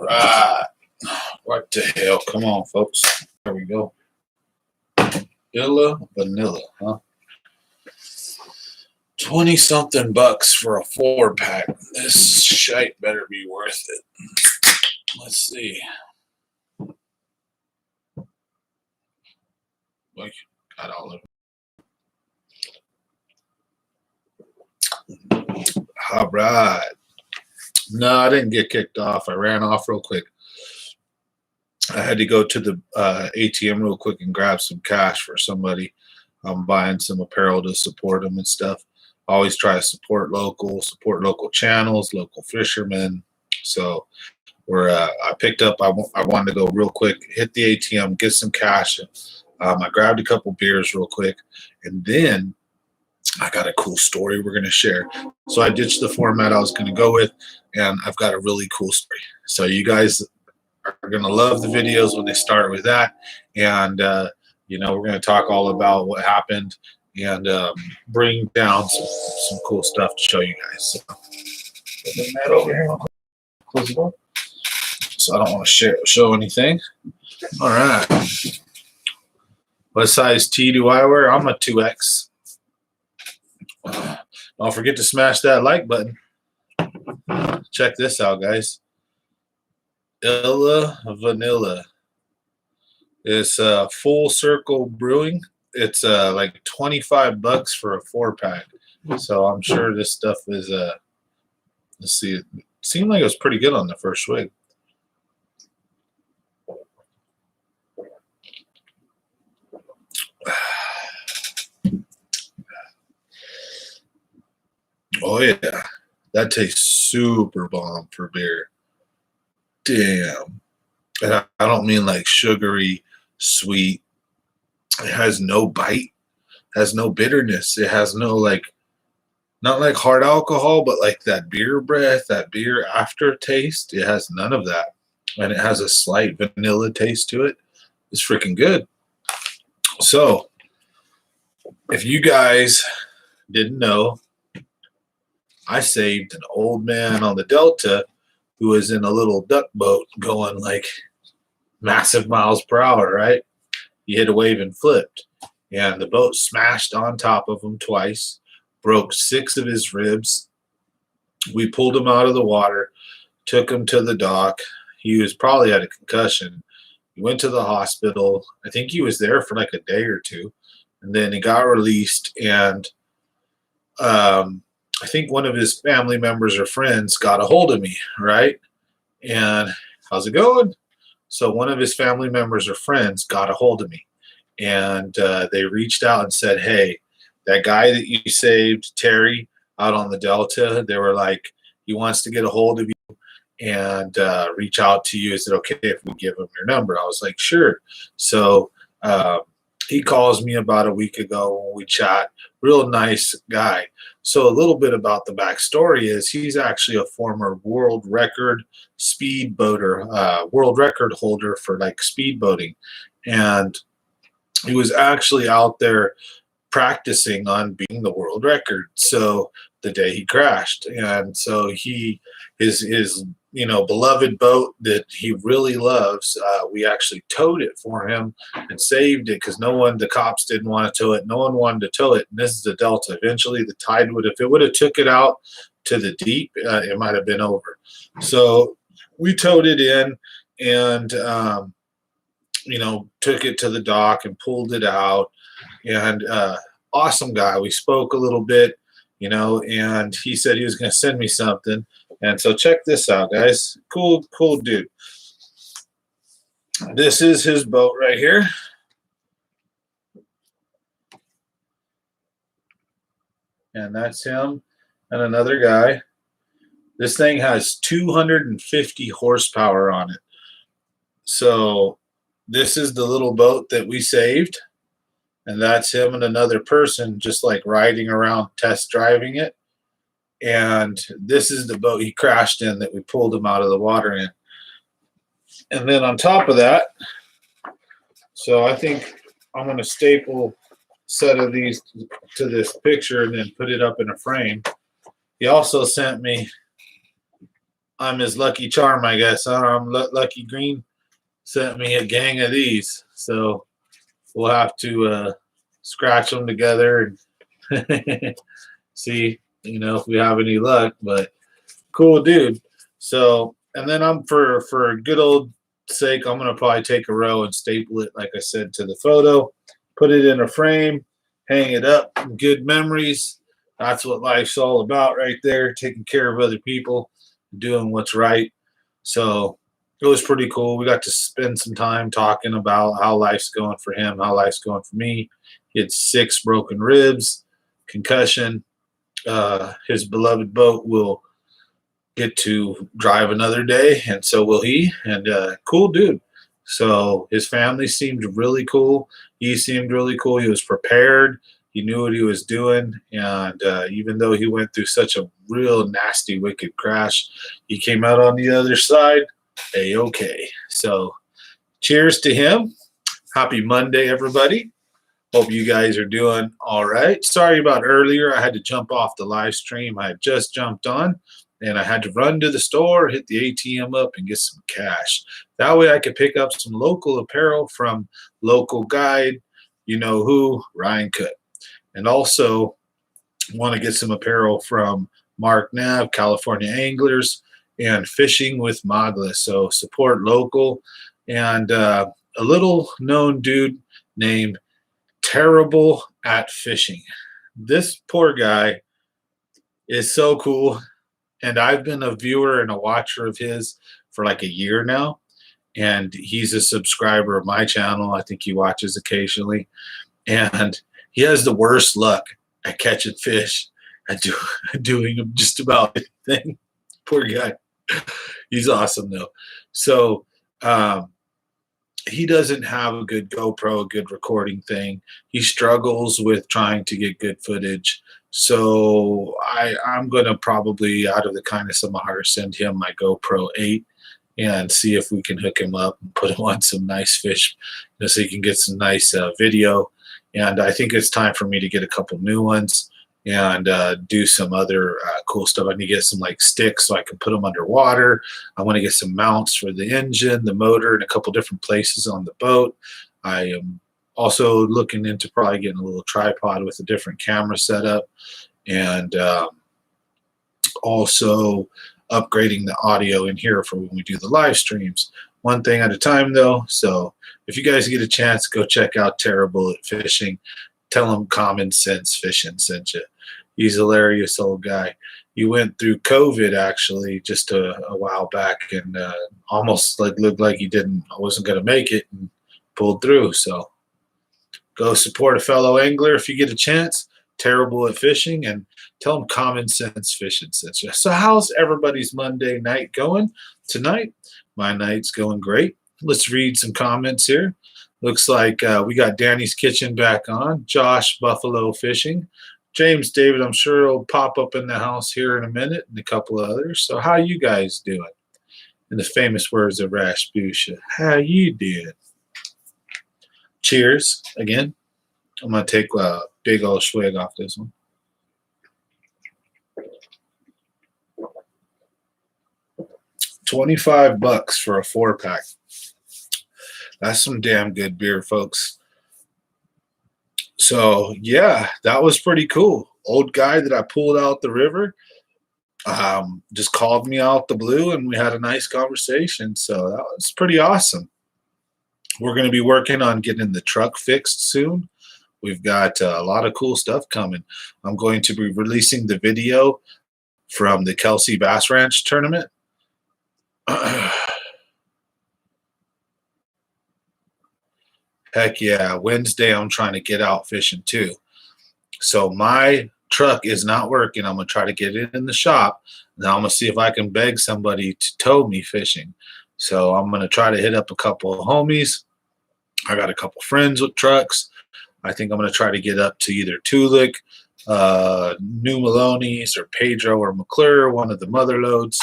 Right. What the hell? Come on, folks. There we go. Vanilla, huh? 20-something bucks for a 4-pack. This shite better be worth it. Let's see. Like, got all of it. All right. No, I didn't get kicked off. I ran off real quick. I had to go to the ATM real quick and grab some cash for somebody. I'm buying some apparel to support them and stuff. Always try to support local channels, local fishermen. So I picked up, I wanted to go real quick, hit the ATM, get some cash. I grabbed a couple beers real quick, and then I got a cool story we're going to share. So I ditched the format I was going to go with, and I've got a really cool story. So you guys are going to love the videos when they start with that. And, we're going to talk all about what happened and bring down some cool stuff to show you guys. So put that over here real quick. Close the door. So I don't want to show anything. All right. What size tee do I wear? I'm a 2X. Don't forget to smash that like button. Check this out, guys. Vanilla. It's Full Circle Brewing. It's like 25 bucks for a 4-pack. So I'm sure this stuff is let's see. It seemed like it was pretty good on the first swig. Oh yeah, that tastes super bomb for beer. Damn. And I don't mean like sugary, sweet. It has no bite, has no bitterness. It has no not like hard alcohol, but like that beer breath, that beer aftertaste. It has none of that. And it has a slight vanilla taste to it. It's freaking good. So if you guys didn't know, I saved an old man on the Delta who was in a little duck boat going like massive miles per hour, right? He hit a wave and flipped. And the boat smashed on top of him twice, broke 6 of his ribs. We pulled him out of the water, took him to the dock. He was probably had a concussion. He went to the hospital. I think he was there for like a day or two. And then he got released, and I think one of his family members or friends got a hold of me, right? And how's it going? So one of his family members or friends got a hold of me, and they reached out and said, hey, that guy that you saved, Terry, out on the Delta, they were like, he wants to get a hold of you and reach out to you. Is it okay if we give him your number? I was like, sure. So he calls me about a week ago when we chat. Real nice guy. So a little bit about the backstory is he's actually a former world record speedboater, world record holder for like speedboating. And he was actually out there practicing on being the world record. So the day he crashed. And so his beloved boat that he really loves, we actually towed it for him and saved it because the cops didn't want to tow it. No one wanted to tow it. And this is the Delta. Eventually the tide if it would have took it out to the deep, it might have been over. So we towed it in and, took it to the dock and pulled it out. And awesome guy. We spoke a little bit, and he said he was going to send me something. And so check this out, guys. Cool dude. This is his boat right here. And that's him and another guy. This thing has 250 horsepower on it. So this is the little boat that we saved. And that's him and another person just like riding around test driving it. And this is the boat he crashed in that we pulled him out of the water in. And then on top of that, so I think I'm going to staple a set of these to this picture and then put it up in a frame. He also sent me I'm his lucky charm, I guess. Huh? I'm Lucky Green sent me a gang of these, so we'll have to scratch them together and see, if we have any luck. But cool, dude. So, and then I'm for good old sake, I'm gonna probably take a row and staple it, like I said, to the photo, put it in a frame, hang it up. Good memories. That's what life's all about, right there. Taking care of other people, doing what's right. So it was pretty cool. We got to spend some time talking about how life's going for him, how life's going for me. He had 6 broken ribs, concussion. His beloved boat will get to drive another day, and so will he. And cool dude. So his family seemed really cool. He seemed really cool. He was prepared. He knew what he was doing, and even though he went through such a real nasty, wicked crash, he came out on the other side a-okay. So cheers to him. Happy Monday, everybody. Hope you guys are doing all right. Sorry about earlier. I had to jump off the live stream. I had just jumped on and I had to run to the store, hit the ATM up, and get some cash. That way I could pick up some local apparel from local guide, you know who, Ryan Cook. And also want to get some apparel from Mark Nav, California Anglers, and Fishing with Magla. So support local. And a little known dude named Terrible at Fishing. This poor guy is so cool. And I've been a viewer and a watcher of his for like a year now. And he's a subscriber of my channel. I think he watches occasionally. And he has the worst luck at catching fish, at doing just about anything. Poor guy. He's awesome though. So he doesn't have a good GoPro, a good recording thing. He struggles with trying to get good footage. So I'm going to probably, out of the kindness of my heart, send him my GoPro 8 and see if we can hook him up and put him on some nice fish, so he can get some nice video. And I think it's time for me to get a couple new ones and do some other cool stuff. I need to get some like sticks so I can put them underwater. I want to get some mounts for the engine, the motor, and a couple different places on the boat. I am also looking into probably getting a little tripod with a different camera setup, and also upgrading the audio in here for when we do the live streams. One thing at a time though. So if you guys get a chance, go check out Terrible at Fishing. Tell him Common Sense Fishing sent you. He's a hilarious old guy. He went through COVID actually just a while back, and almost looked like he wasn't going to make it, and pulled through. So go support a fellow angler if you get a chance. Terrible at Fishing, and tell him Common Sense Fishing sent you. So how's everybody's Monday night going tonight? My night's going great. Let's read some comments here. Looks like we got Danny's Kitchen back on. Josh, Buffalo Fishing. James David, I'm sure will pop up in the house here in a minute, and a couple of others. So how you guys doing? In the famous words of Rasputia, how you doing? Cheers again. I'm going to take a big old swig off this one. $25 for a 4-pack. That's some damn good beer, folks. So, yeah, that was pretty cool. Old guy that I pulled out the river just called me out the blue, and we had a nice conversation. So that was pretty awesome. We're going to be working on getting the truck fixed soon. We've got a lot of cool stuff coming. I'm going to be releasing the video from the Kelsey Bass Ranch tournament. Heck yeah, Wednesday I'm trying to get out fishing too. So my truck is not working. I'm going to try to get it in the shop. Now I'm going to see if I can beg somebody to tow me fishing. So I'm going to try to hit up a couple of homies. I got a couple friends with trucks. I think I'm going to try to get up to either Tulik, New Maloney's, or Pedro or McClure, one of the mother loads.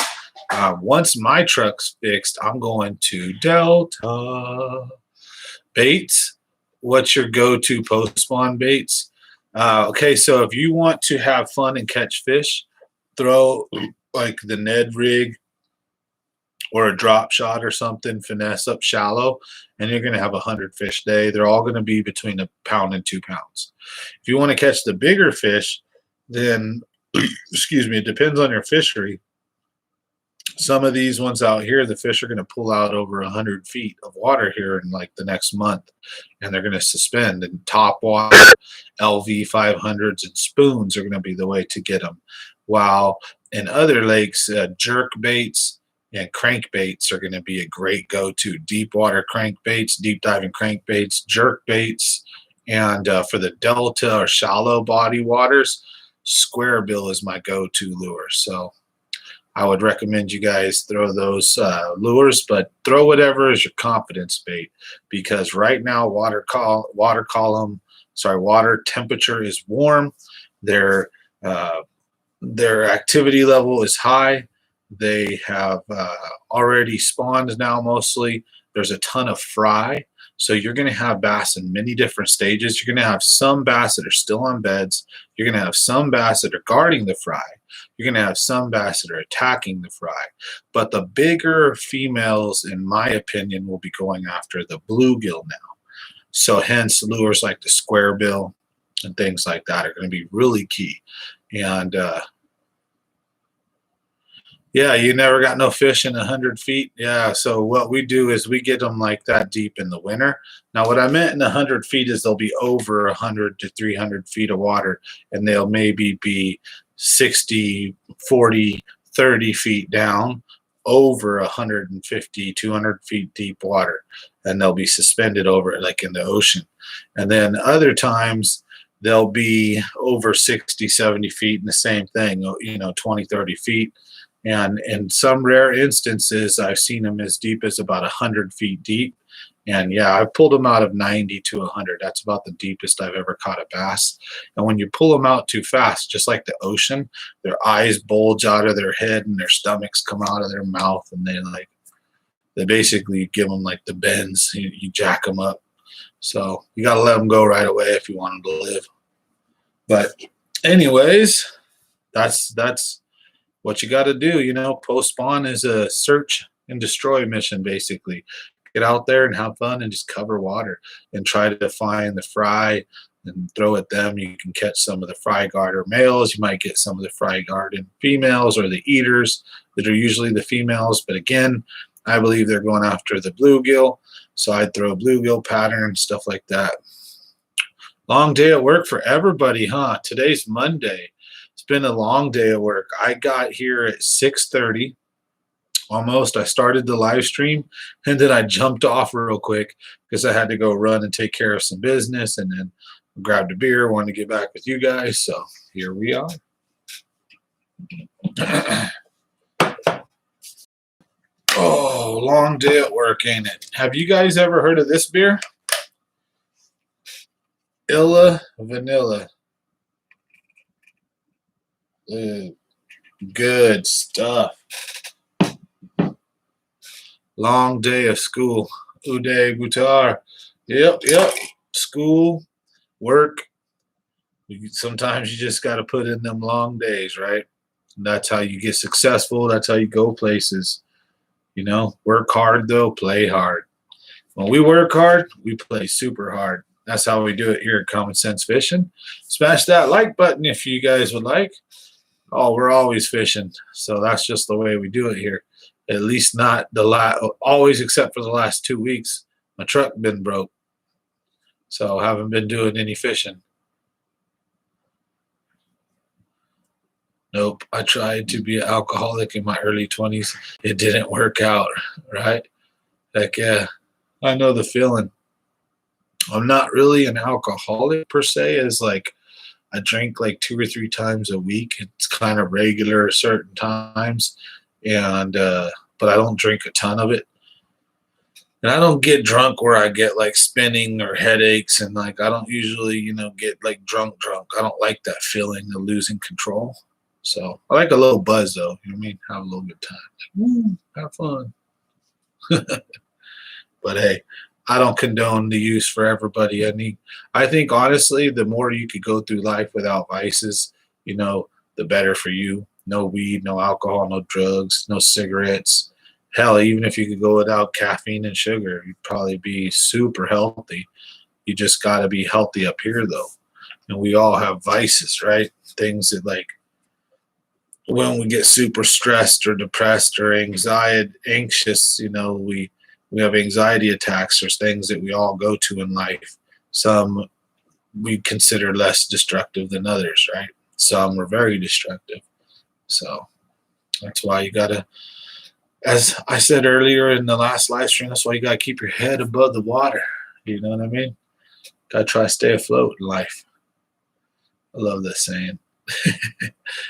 Once my truck's fixed, I'm going to Delta Baits. What's your go-to post-spawn baits? Okay, so if you want to have fun and catch fish, throw like the Ned rig or a drop shot or something, finesse up shallow, and you're going to have 100 fish a day. They're all going to be between a pound and 2 pounds. If you want to catch the bigger fish, then, excuse me, it depends on your fishery. Some of these ones out here, the fish are going to pull out over 100 feet of water here in like the next month, and they're going to suspend. And top water, LV 500s and spoons are going to be the way to get them. While in other lakes, jerk baits and crankbaits are going to be a great go-to. Deep water crankbaits, deep diving crankbaits, jerk baits, and for the delta or shallow body waters, square bill is my go-to lure. So I would recommend you guys throw those lures, but throw whatever is your confidence bait, because right now water temperature is warm. Their activity level is high. They have already spawned now mostly. There's a ton of fry. So you're going to have bass in many different stages. You're going to have some bass that are still on beds. You're going to have some bass that are guarding the fry. You're going to have some bass that are attacking the fry. But the bigger females, in my opinion, will be going after the bluegill now. So hence lures like the square bill and things like that are going to be really key. And yeah, you never got no fish in 100 feet. Yeah, so what we do is we get them like that deep in the winter. Now, what I meant in 100 feet is they'll be over 100 to 300 feet of water, and they'll maybe be 60, 40, 30 feet down over 150, 200 feet deep water, and they'll be suspended over it like in the ocean. And then other times they'll be over 60, 70 feet in the same thing, 20, 30 feet. And in some rare instances, I've seen them as deep as about 100 feet deep. And yeah, I've pulled them out of 90 to 100. That's about the deepest I've ever caught a bass. And when you pull them out too fast, just like the ocean, their eyes bulge out of their head and their stomachs come out of their mouth, and they basically give them like the bends. You jack them up. So you got to let them go right away if you want them to live. But anyways, that's what you got to do. Post spawn is a search and destroy mission, basically. Get out there and have fun and just cover water and try to find the fry and throw at them. You can catch some of the fry garter males. You might get some of the fry garter females, or the eaters that are usually the females. But again, I believe they're going after the bluegill. So I'd throw a bluegill pattern, stuff like that. Long day at work for everybody, huh? Today's Monday. It's been a long day at work. I got here at 6:30 almost. I started the live stream, and then I jumped off real quick because I had to go run and take care of some business, and then grabbed a beer, wanted to get back with you guys. So here we are. Oh, long day at work, ain't it? Have you guys ever heard of this beer? Illa Vanilla. Good stuff. Long day of school. Uday Butar. Yep. School, work. Sometimes you just got to put in them long days, right? And that's how you get successful. That's how you go places. Work hard, though, play hard. When we work hard, we play super hard. That's how we do it here at Common Sense Fishing. Smash that like button if you guys would like. Oh, we're always fishing. So that's just the way we do it here. At least not always, except for the last 2 weeks. My truck been broke. So I haven't been doing any fishing. Nope. I tried to be an alcoholic in my early 20s. It didn't work out, right? Heck yeah. I know the feeling. I'm not really an alcoholic per se, as like I drink like 2 or 3 times a week. It's kind of regular certain times, and but I don't drink a ton of it. And I don't get drunk where I get like spinning or headaches, and like I don't usually, get like drunk. I don't like that feeling of losing control. So I like a little buzz though. You know what I mean? Have a little good time. Like, woo, have fun. But hey, I don't condone the use for everybody. I think honestly, the more you could go through life without vices, the better for you. No weed, no alcohol, no drugs, no cigarettes, Hell, even if you could go without caffeine and sugar, you'd probably be super healthy. You just got to be healthy up here, though. And we all have vices, right? Things that, like, when we get super stressed or depressed or anxious, we have anxiety attacks. There's things that we all go to in life. Some we consider less destructive than others, right? Some are very destructive. So that's why you gotta, as I said earlier in the last live stream, that's why you gotta keep your head above the water. You know what I mean? Gotta try to stay afloat in life. I love that saying.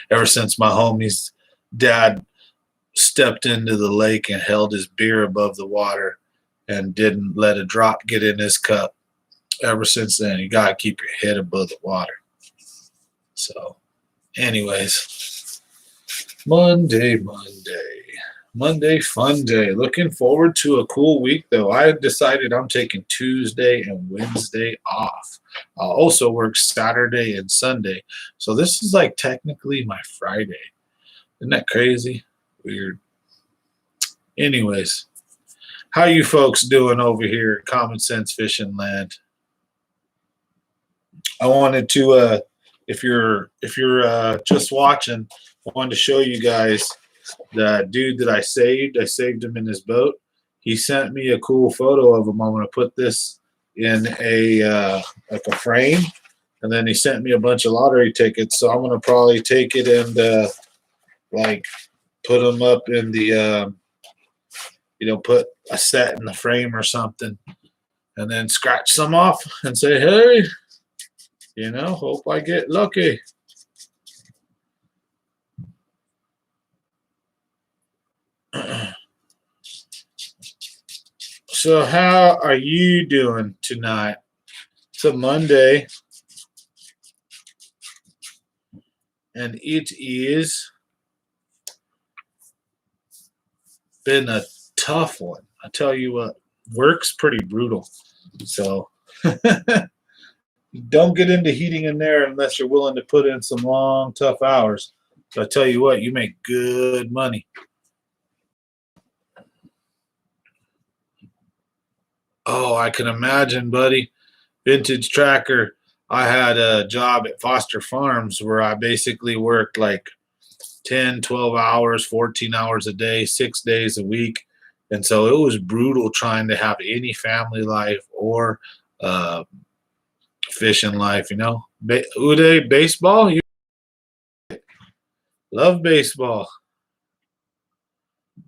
Ever since my homie's dad stepped into the lake and held his beer above the water and didn't let a drop get in his cup, ever since then, you gotta keep your head above the water. So, anyways, Monday, fun day. Looking forward to a cool week, though. I decided I'm taking Tuesday and Wednesday off. I'll also work Saturday and Sunday. So this is like technically my Friday. Isn't that crazy? Weird. Anyways, how you folks doing over here at Common Sense Fishing Land? I wanted to, if you're just watching, I wanted to show you guys the dude that I saved. I saved him in his boat. He sent me a cool photo of him. I'm going to put this in a like a frame, and then he sent me a bunch of lottery tickets. So I'm going to probably take it and like put them up in the put a set in the frame or something, and then scratch some off and say, hey, hope I get lucky. So how are you doing tonight? It's a Monday, and it is been a tough one. I tell you what, work's pretty brutal. So don't get into heating in there unless you're willing to put in some long, tough hours. So I tell you what, you make good money. Oh, I can imagine, buddy. Vintage Tracker. I had a job at Foster Farms where I basically worked like 10, 12 hours, 14 hours a day, 6 days a week. And so it was brutal trying to have any family life or fishing life, Uday, baseball? You love baseball.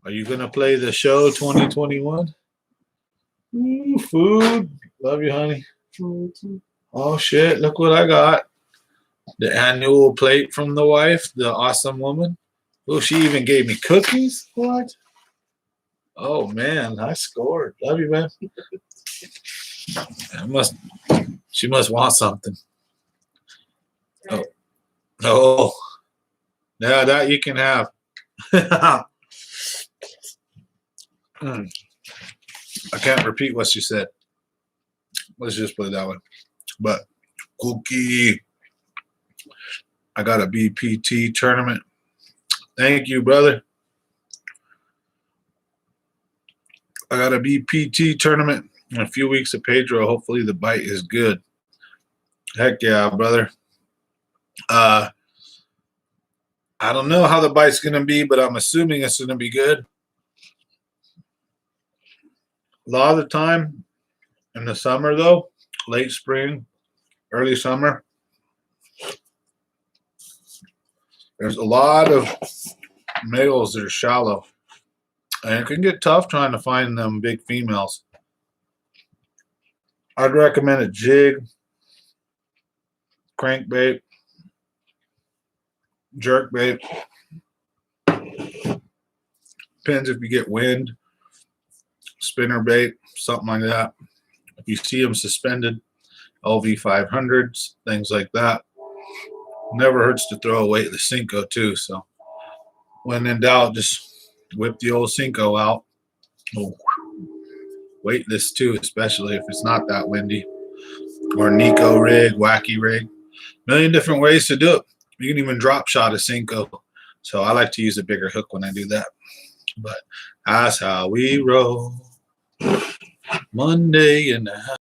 Are you going to play the show 2021? Ooh, food. Love you, honey. Oh, shit. Look what I got. The annual plate from the wife, the awesome woman. Oh, she even gave me cookies? What? Oh, man. I scored. Love you, man. She must want something. Oh. Yeah, that you can have. I can't repeat what she said. Let's just put it that way. But cookie. I got a BPT tournament. Thank you, brother. I got a BPT tournament in a few weeks at Pedro. Hopefully the bite is good. Heck yeah, brother. I don't know how the bite's going to be, but I'm assuming it's going to be good. A lot of the time in the summer, though, late spring, early summer, there's a lot of males that are shallow. And it can get tough trying to find them big females. I'd recommend a jig, crankbait, jerkbait. Depends if you get wind, spinner bait, something like that. If you see them suspended, LV 500s, things like that. Never hurts to throw a weightless Cinco too. So when in doubt, just whip the old Cinco out. Oh, weightless too, especially if it's not that windy. Or Nico rig, wacky rig. Million different ways to do it. You can even drop shot a Cinco. So I like to use a bigger hook when I do that. But that's how we roll. Monday in the house.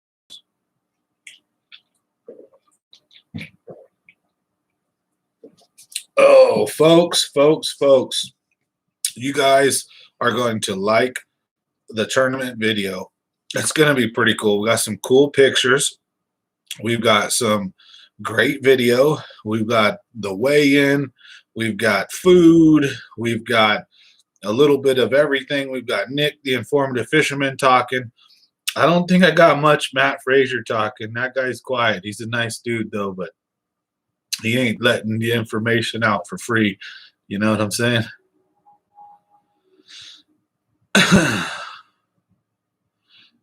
Oh, folks, you guys are going to like the tournament video. It's going to be pretty cool. We got some cool pictures. We've got some great video. We've got the weigh-in. We've got food. We've got a little bit of everything. We've got Nick, the informative fisherman, talking. I don't think I got much Matt Frazier talking. That guy's quiet. He's a nice dude, though, but he ain't letting the information out for free. You know what I'm saying?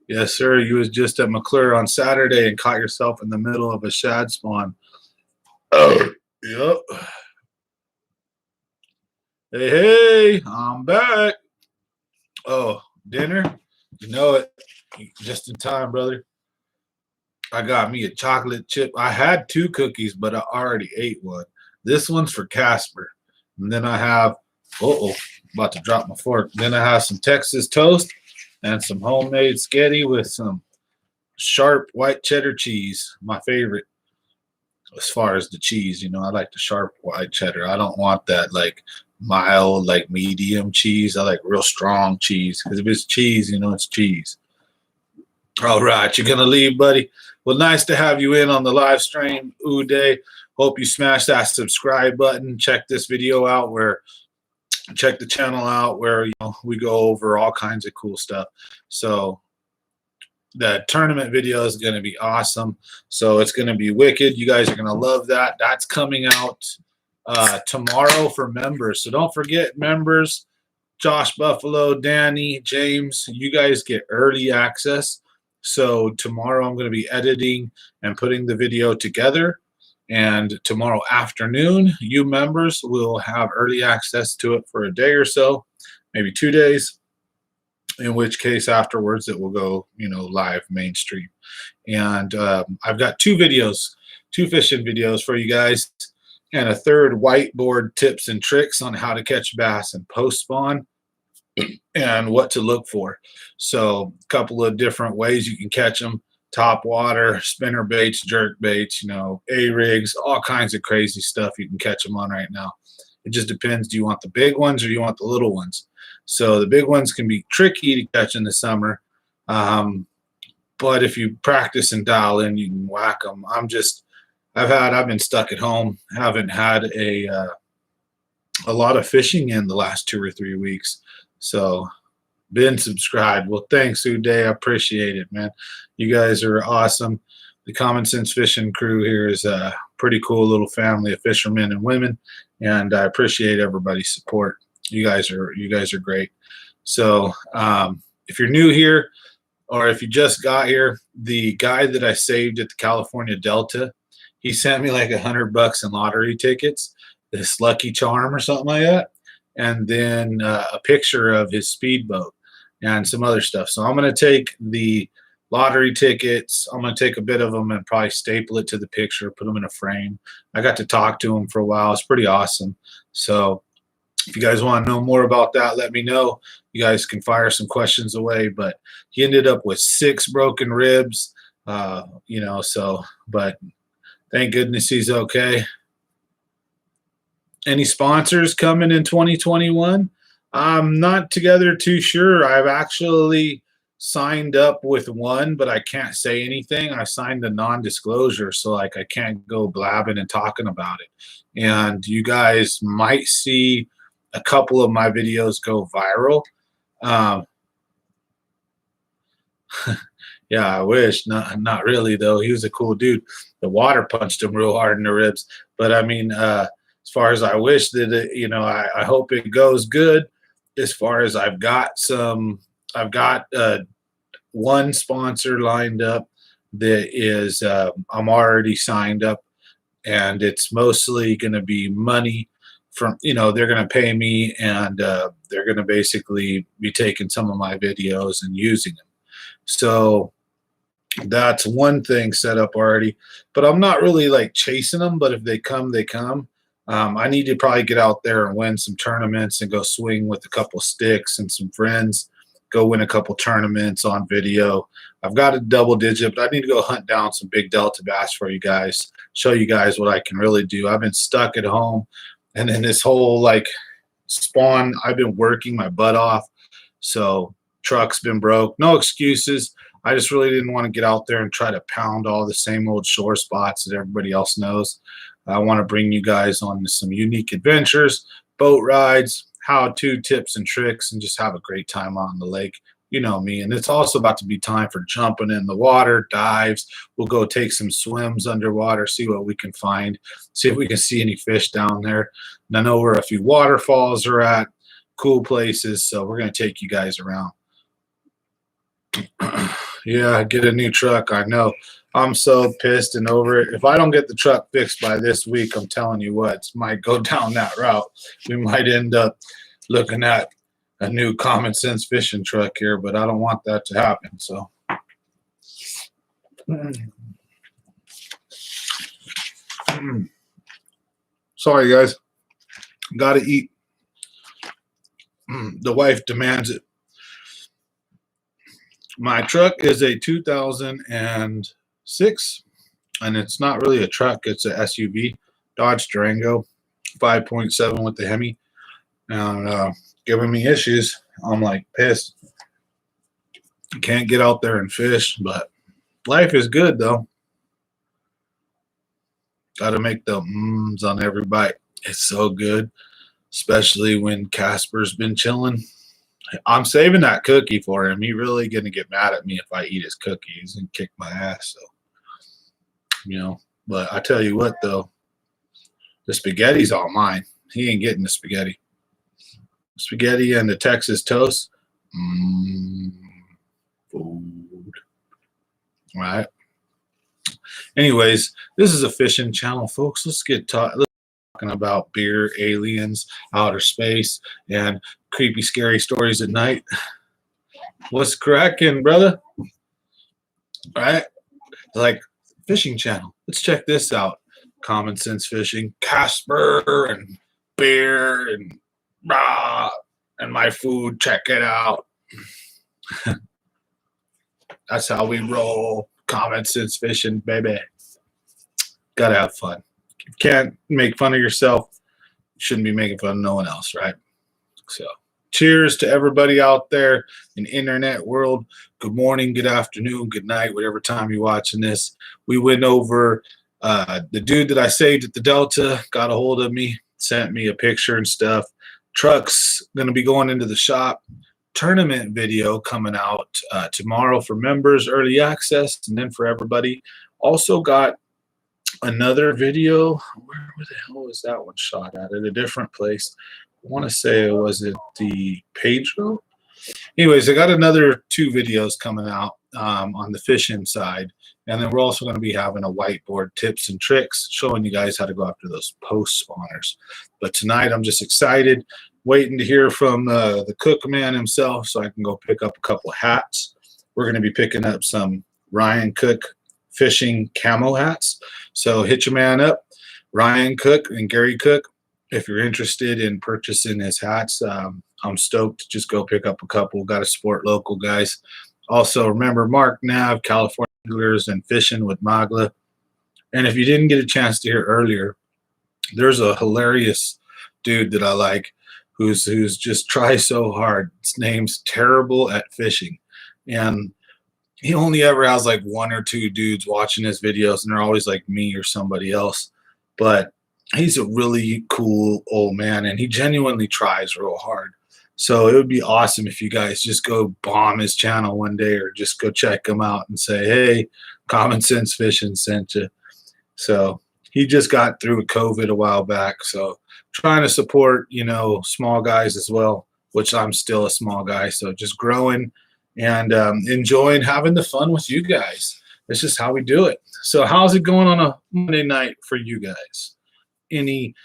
Yes, sir. You was just at McClure on Saturday and caught yourself in the middle of a shad spawn. Oh, yep. Hey, hey, I'm back. Oh, dinner? You know it. Just in time, brother. I got me a chocolate chip. I had 2 cookies, but I already ate one. This one's for Casper. And then I have, about to drop my fork. Then I have some Texas toast and some homemade sketty with some sharp white cheddar cheese, my favorite. As far as the cheese, you know, I like the sharp white cheddar. I don't want that like mild, like medium cheese. I like real strong cheese because if it's cheese, you know, it's cheese. All right, you're going to leave, buddy. Well, nice to have you in on the live stream, Uday. Hope you smash that subscribe button. Check this video out check the channel out where, you know, we go over all kinds of cool stuff. So the tournament video is going to be awesome. So it's going to be wicked. You guys are going to love that. That's coming out tomorrow for members. So don't forget, members, Josh Buffalo, Danny, James, you guys get early access. So tomorrow I'm going to be editing and putting the video together. And tomorrow afternoon, you members will have early access to it for a day or so, maybe 2 days. In which case afterwards it will go, you know, live mainstream. And I've got 2 videos, 2 fishing videos for you guys, and a 3rd whiteboard tips and tricks on how to catch bass and post spawn and what to look for. So a couple of different ways you can catch them: top water, spinner baits, jerk baits, you know, A-rigs, all kinds of crazy stuff you can catch them on right now. It just depends. Do you want the big ones or do you want the little ones? So the big ones can be tricky to catch in the summer. But if you practice and dial in, you can whack them. I've been stuck at home. Haven't had a lot of fishing in the last 2 or 3 weeks. So been subscribed. Well, thanks, Uday. I appreciate it, man. You guys are awesome. The Common Sense Fishing crew here is a pretty cool little family of fishermen and women, and I appreciate everybody's support. You guys are great. So if you're new here or if you just got here, the guy that I saved at the California Delta, he sent me like $100 in lottery tickets, this Lucky Charm or something like that, and then a picture of his speedboat and some other stuff. So I'm going to take the lottery tickets. I'm going to take a bit of them and probably staple it to the picture, put them in a frame. I got to talk to him for a while. It's pretty awesome. So if you guys want to know more about that, let me know. You guys can fire some questions away. But he ended up with 6 broken ribs, you know, so, but thank goodness he's okay. Any sponsors coming in 2021? I'm not together too sure. I've actually signed up with one, but I can't say anything. I signed a non-disclosure, so like I can't go blabbing and talking about it. And you guys might see a couple of my videos go viral. Yeah, I wish. Not really, though. He was a cool dude. The water punched him real hard in the ribs. But I mean, as far as I wish that it, you know, I hope it goes good. As far as I've got one sponsor lined up that is I'm already signed up, and it's mostly going to be money from, you know, they're going to pay me, and they're going to basically be taking some of my videos and using them. So that's one thing set up already, but I'm not really like chasing them. But if they come, they come. I need to probably get out there and win some tournaments and go swing with a couple sticks and some friends. Go win a couple tournaments on video. I've got a double digit, but I need to go hunt down some big Delta bass for you guys. Show you guys what I can really do. I've been stuck at home, and then this whole like spawn, I've been working my butt off. So truck's been broke. No excuses. I just really didn't want to get out there and try to pound all the same old shore spots that everybody else knows. I want to bring you guys on some unique adventures, boat rides, how-to tips and tricks, and just have a great time on the lake. You know me. And it's also about to be time for jumping in the water, dives. We'll go take some swims underwater, see what we can find, see if we can see any fish down there. And I know where a few waterfalls are at, cool places, so we're going to take you guys around. Yeah, get a new truck. I know. I'm so pissed and over it. If I don't get the truck fixed by this week, I'm telling you what, it might go down that route. We might end up looking at a new common sense fishing truck here, but I don't want that to happen. So, sorry, guys. Got to eat. The wife demands it. My truck is a 2006, and it's not really a truck. It's a SUV, Dodge Durango, 5.7 with the Hemi, and giving me issues. I'm like pissed. Can't get out there and fish, but life is good though. Got to make the on every bite. It's so good, especially when Casper's been chilling. I'm saving that cookie for him. He really gonna get mad at me if I eat his cookies and kick my ass. So, you know, but I tell you what though, the spaghetti's all mine. He ain't getting the spaghetti. Spaghetti and the Texas toast. Food. All right. Anyways, this is a fishing channel, folks. Let's get talking about beer, aliens, outer space, and creepy, scary stories at night. What's cracking, brother? All right, like fishing channel. Let's check this out. Common sense fishing, Casper, and beer, and and my food. Check it out. That's how we roll. Common sense fishing, baby. Gotta have fun. If you can't make fun of yourself, you shouldn't be making fun of no one else, right? So, cheers to everybody out there in the internet world. Good morning, good afternoon, good night, whatever time you're watching this. We went over the dude that I saved at the Delta, got a hold of me, sent me a picture and stuff. Truck's going to be going into the shop. Tournament video coming out tomorrow for members, early access, and then for everybody. Also got another video. Where the hell was that one shot at a different place? I want to say it was at the Pedro. Anyways, I got another 2 videos coming out on the fishing side, and then we're also going to be having a whiteboard tips and tricks showing you guys how to go after those post spawners. But tonight I'm just excited, waiting to hear from the cook man himself so I can go pick up a couple of hats. We're going to be picking up some Ryan Cook fishing camo hats. So hit your man up, Ryan Cook and Gary Cook. If you're interested in purchasing his hats, I'm stoked to just go pick up a couple. Got to support local guys. Also, remember Mark Nav, California Anglers and Fishing with Magla. And if you didn't get a chance to hear earlier, there's a hilarious dude that I like who's just tries so hard. His name's Terrible at Fishing. And he only ever has like 1 or 2 dudes watching his videos, and they're always like me or somebody else. But he's a really cool old man, and he genuinely tries real hard. So it would be awesome if you guys just go bomb his channel one day, or just go check him out and say, hey, Common Sense Fishing sent you. So he just got through with COVID a while back. So trying to support, you know, small guys as well, which I'm still a small guy. So just growing and enjoying having the fun with you guys. It's just how we do it. So how's it going on a Monday night for you guys? Any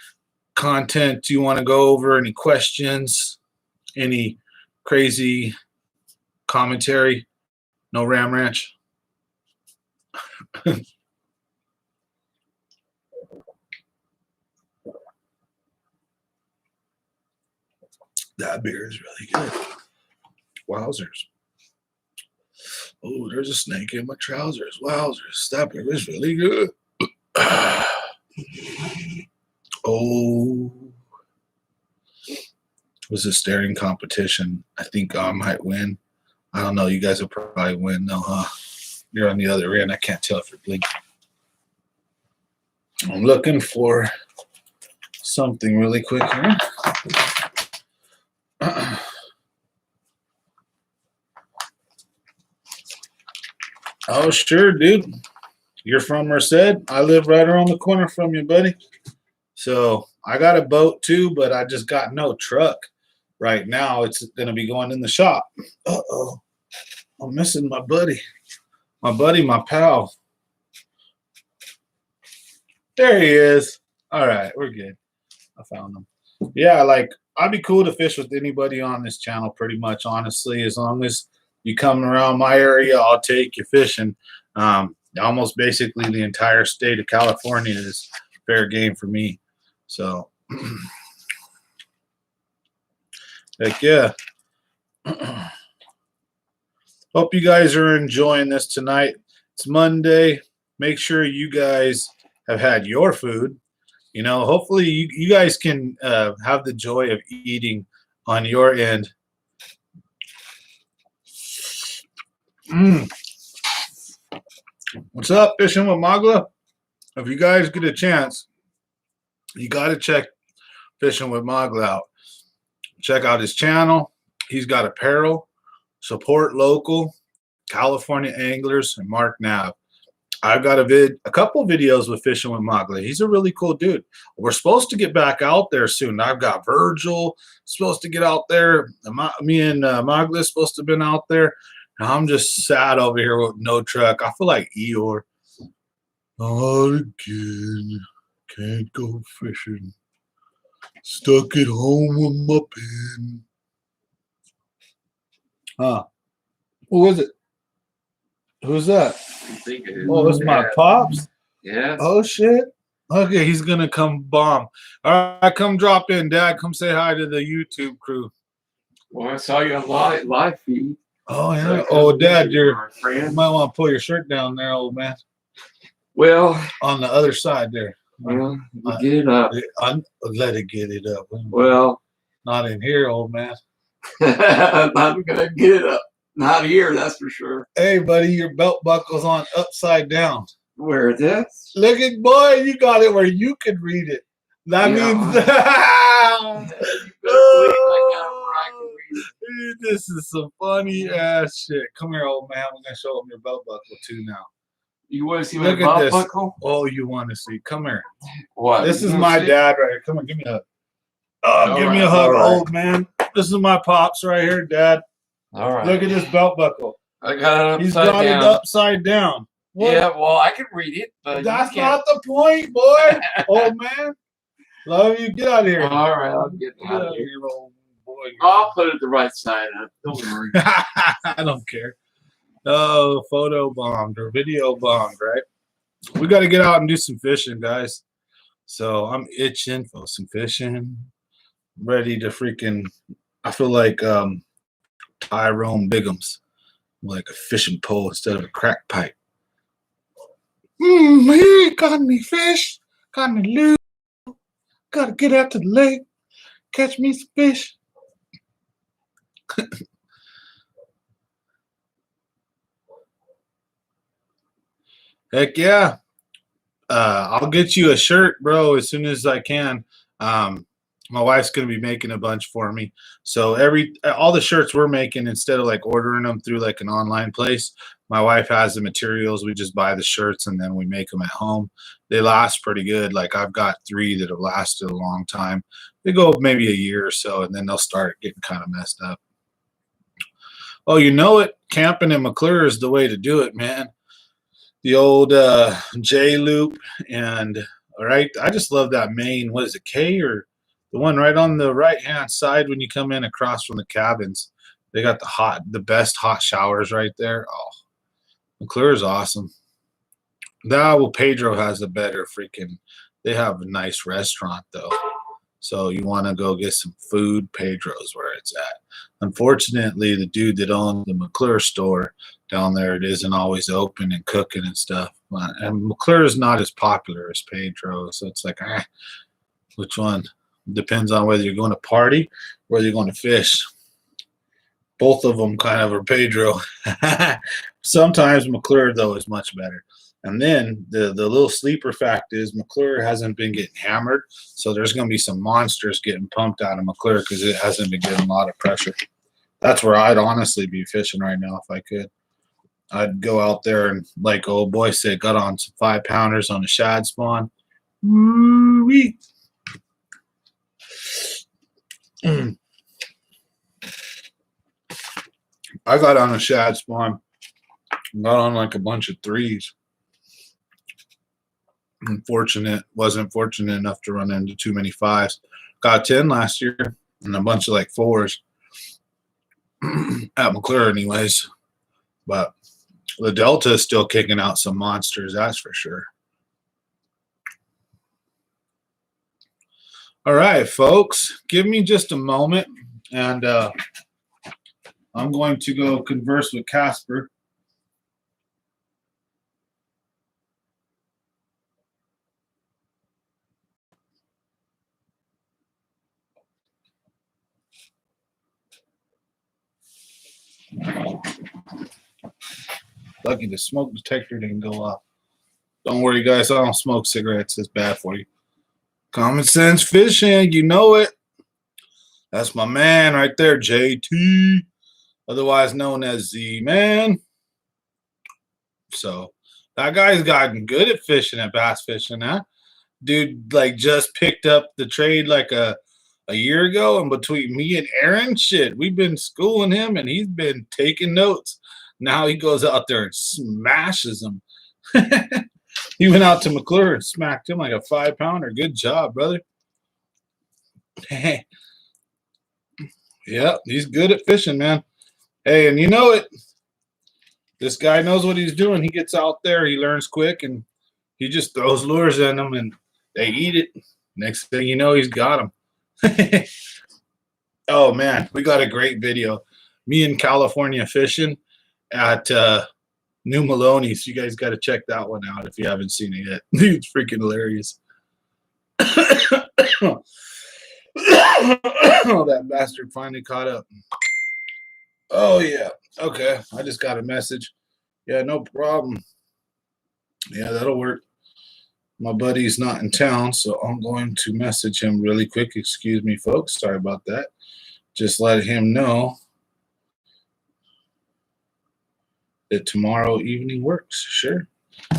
content you want to go over? Any questions? Any crazy commentary? No Ram Ranch? That beer is really good. Wowzers. Oh, there's a snake in my trousers. Wowzers. That beer is really good. Oh. It was a staring competition. I think I might win. I don't know. You guys will probably win, though, huh? You're on the other end. I can't tell if you're blinking. I'm looking for something really quick here. Oh, sure, dude. You're from Merced. I live right around the corner from you, buddy. So I got a boat too, but I just got no truck right now. It's going to be going in the shop. Uh-oh. I'm missing my buddy. My pal. There he is. All right, we're good. I found him. Yeah, like, I'd be cool to fish with anybody on this channel pretty much, honestly. As long as you come around my area, I'll take you fishing. Almost basically the entire state of California is fair game for me. So, heck yeah. Hope you guys are enjoying this tonight. It's Monday. Make sure you guys have had your food. You know, hopefully you guys can have the joy of eating on your end. What's up, Fishing with Magla? If you guys get a chance, you got to check Fishing with Magla out. Check out his channel. He's got apparel. Support local, California anglers, and Mark Nav. I've got a couple videos with Fishing with Magla. He's a really cool dude. We're supposed to get back out there soon. I've got Virgil supposed to get out there. Me and Magla supposed to have been out there. And I'm just sad over here with no truck. I feel like Eeyore. Not again. Can't go fishing. Stuck at home with my pen. Huh. Who is it? Who's that? I think it is. Oh, it's my pops? Yeah. Oh, shit. Okay, he's going to come bomb. All right, come drop in, Dad. Come say hi to the YouTube crew. Well, I saw you on live feed. Oh, yeah. Oh, Dad, you might want to pull your shirt down there, old man. Well. On the other side there. Well, get it up. Let it get it up. Well. Not in here, old man. I'm not going to get it up. Not here, that's for sure. Hey, buddy, your belt buckle's on upside down. Where this? Look at, boy, you got it where you could read it. That means this is some funny ass shit. Come here, old man. We're gonna show them your belt buckle too now. You want to see my belt buckle? Oh, you want to see? Come here. What? This is my dad right here. Come on, give me a hug. Oh, give me a hug, old man. This is my pops right here, Dad. All right. Look at this belt buckle. I got it upside down. He's got it upside down. What? Yeah, well, I can read it, but that's not the point, boy. Old man. Love you. Get out of here. All right, I'll get out of here, old boy. I'll put it the right side up. Don't worry. I don't care. Oh, photo bombed or video bombed, right? We got to get out and do some fishing, guys. So I'm itching for some fishing. Ready to freaking. I feel like Tyrone Biggums, like a fishing pole instead of a crack pipe. He got me fish, got me loot. Gotta get out to the lake, catch me some fish. Heck yeah. I'll get you a shirt, bro, as soon as I can. My wife's going to be making a bunch for me. So all the shirts we're making, instead of like ordering them through like an online place, my wife has the materials. We just buy the shirts and then we make them at home. They last pretty good. Like I've got 3 that have lasted a long time. They go maybe a year or so and then they'll start getting kind of messed up. Oh, you know it. Camping in McClure is the way to do it, man. The old J loop and all right. I just love that main, what is it, K or the one right on the right-hand side when you come in across from the cabins. They got the best hot showers right there. Oh, McClure is awesome. Now, well, Pedro has a better freaking, they have a nice restaurant, though. So you want to go get some food, Pedro's where it's at. Unfortunately, the dude that owns the McClure store down there, it isn't always open and cooking and stuff. And McClure is not as popular as Pedro, so it's like, which one? Depends on whether you're going to party or whether you're going to fish. Both of them kind of are Pedro. Sometimes McClure, though, is much better. And then the little sleeper fact is McClure hasn't been getting hammered, so there's going to be some monsters getting pumped out of McClure because it hasn't been getting a lot of pressure. That's where I'd honestly be fishing right now if I could. I'd go out there and, like old boy said, got on some 5-pounders on a shad spawn. Woo-wee. I got on a shad spawn. Got on like a bunch of 3s. Wasn't fortunate enough to run into too many 5s. Got 10 last year and a bunch of like 4s at McClure anyways. But the Delta is still kicking out some monsters, that's for sure. All right, folks, give me just a moment and I'm going to go converse with Casper. Lucky the smoke detector didn't go off. Don't worry, guys. I don't smoke cigarettes. It's bad for you. Common sense fishing. You know it. That's my man right there, JT. Otherwise known as Z-Man. So that guy's gotten good at fishing, at bass fishing, huh? Dude, like, just picked up the trade like a year ago. And between me and Aaron, shit, we've been schooling him and he's been taking notes. Now he goes out there and smashes them. He went out to McClure and smacked him like a 5-pounder. Good job, brother. Yeah, he's good at fishing, man. Hey, and you know it. This guy knows what he's doing. He gets out there, he learns quick, and he just throws lures in them, and they eat it. Next thing you know, he's got them. Oh, man, we got a great video. Me in California fishing at New Maloney's. You guys got to check that one out if you haven't seen it yet. Dude, it's freaking hilarious. Oh, that bastard finally caught up. Oh, yeah. Okay. I just got a message. Yeah, no problem. Yeah, that'll work. My buddy's not in town, so I'm going to message him really quick. Excuse me, folks. Sorry about that. Just let him know that tomorrow evening works. Sure.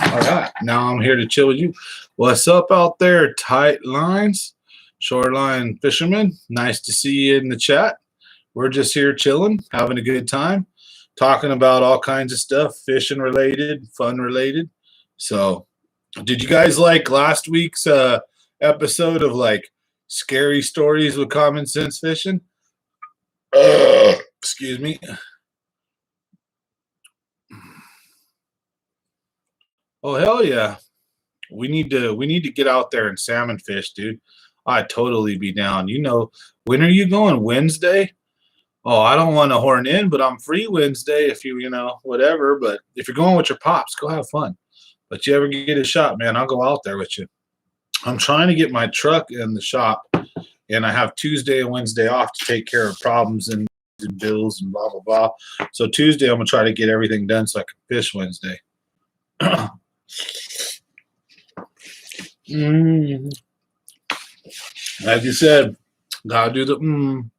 All right. Now I'm here to chill with you. What's up out there, tight lines? Shoreline fishermen. Nice to see you in the chat. We're just here chilling, having a good time, talking about all kinds of stuff, fishing related, fun related. So, did you guys like last week's episode of like scary stories with common sense fishing? Excuse me. Oh, hell yeah. We need to get out there and salmon fish, dude. I'd totally be down. You know, when are you going? Wednesday? Oh, I don't want to horn in, but I'm free Wednesday if you know, whatever. But if you're going with your pops, go have fun. But you ever get a shot, man, I'll go out there with you. I'm trying to get my truck in the shop, and I have Tuesday and Wednesday off to take care of problems and bills and blah, blah, blah. So Tuesday, I'm going to try to get everything done so I can fish Wednesday. Like you said, gotta do the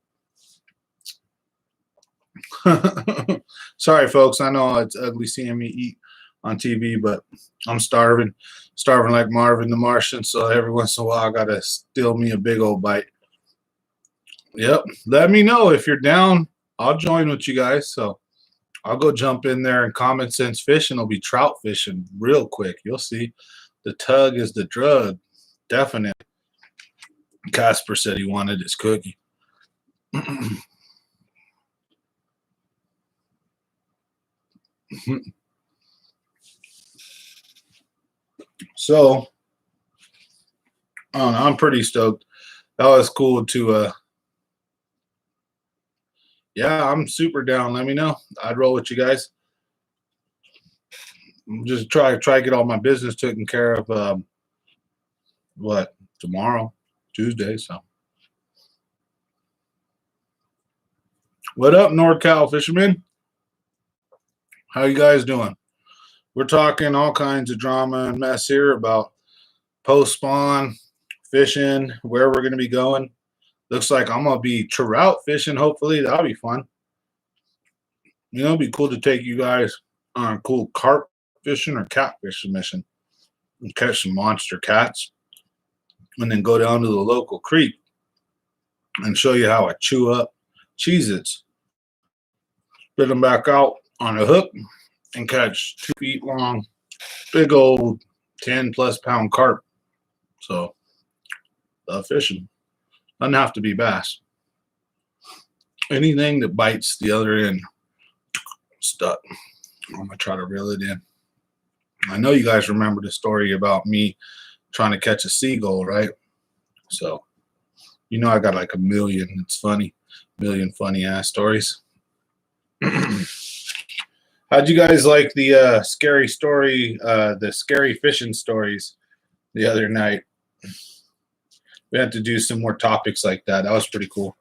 Sorry, folks. I know it's ugly seeing me eat on TV, but I'm starving like Marvin the Martian. So every once in a while, I gotta steal me a big old bite. Yep. Let me know if you're down. I'll join with you guys. So I'll go jump in there and common sense fishing. I'll be trout fishing real quick. You'll see. The tug is the drug. Definite. Casper said he wanted his cookie. So, I don't know, I'm pretty stoked. that was cool to yeah, I'm super down. Let me know. I'd roll with you guys. Just try to get all my business taken care of what tomorrow, Tuesday. So what up, NorCal fishermen? How you guys doing? We're talking all kinds of drama and mess here about post spawn, fishing, where we're gonna be going. Looks like I'm gonna be trout fishing, hopefully. That'll be fun. You know, it'd be cool to take you guys on a cool carp fishing or cat fishing mission and catch some monster cats and then go down to the local creek and show you how I chew up Cheez-Its, spit them back out on a hook and catch 2 feet long, big old 10 plus pound carp. So, love fishing. Doesn't have to be bass. Anything that bites the other end, stuck. I'm gonna try to reel it in. I know you guys remember the story about me trying to catch a seagull, right? So, you know, I got like a million. It's funny, million funny ass stories. How'd you guys like the scary story, the scary fishing stories the other night? We had to do some more topics like that. That was pretty cool.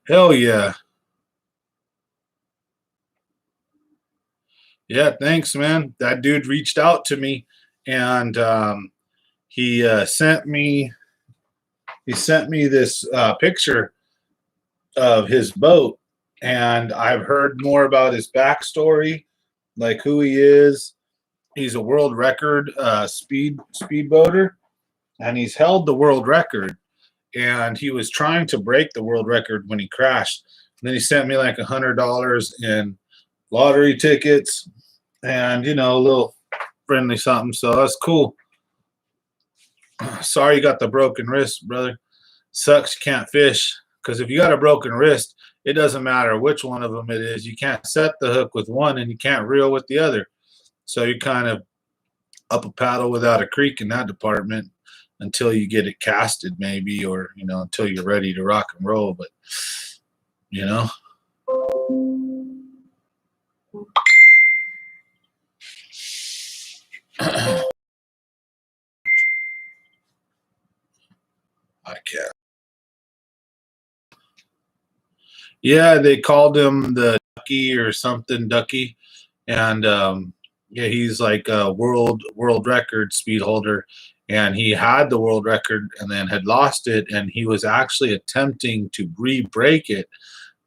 Hell yeah. Yeah, thanks, man. That dude reached out to me and he sent me this picture of his boat, and I've heard more about his backstory, like who he is. He's a world record speedboater, and he's held the world record. And he was trying to break the world record when he crashed. And then he sent me like $100 in lottery tickets, and you know, a little friendly something. So that's cool. Sorry you got the broken wrist, brother. Sucks you can't fish, because if you got a broken wrist, it doesn't matter which one of them it is. You can't set the hook with one and you can't reel with the other. So you're kind of up a paddle without a creek in that department until you get it casted, maybe, or you know, until you're ready to rock and roll. But you know, I can't. Yeah, they called him the Ducky or something, Ducky, and yeah, he's like a world record speed holder, and he had the world record and then had lost it, and he was actually attempting to re-break it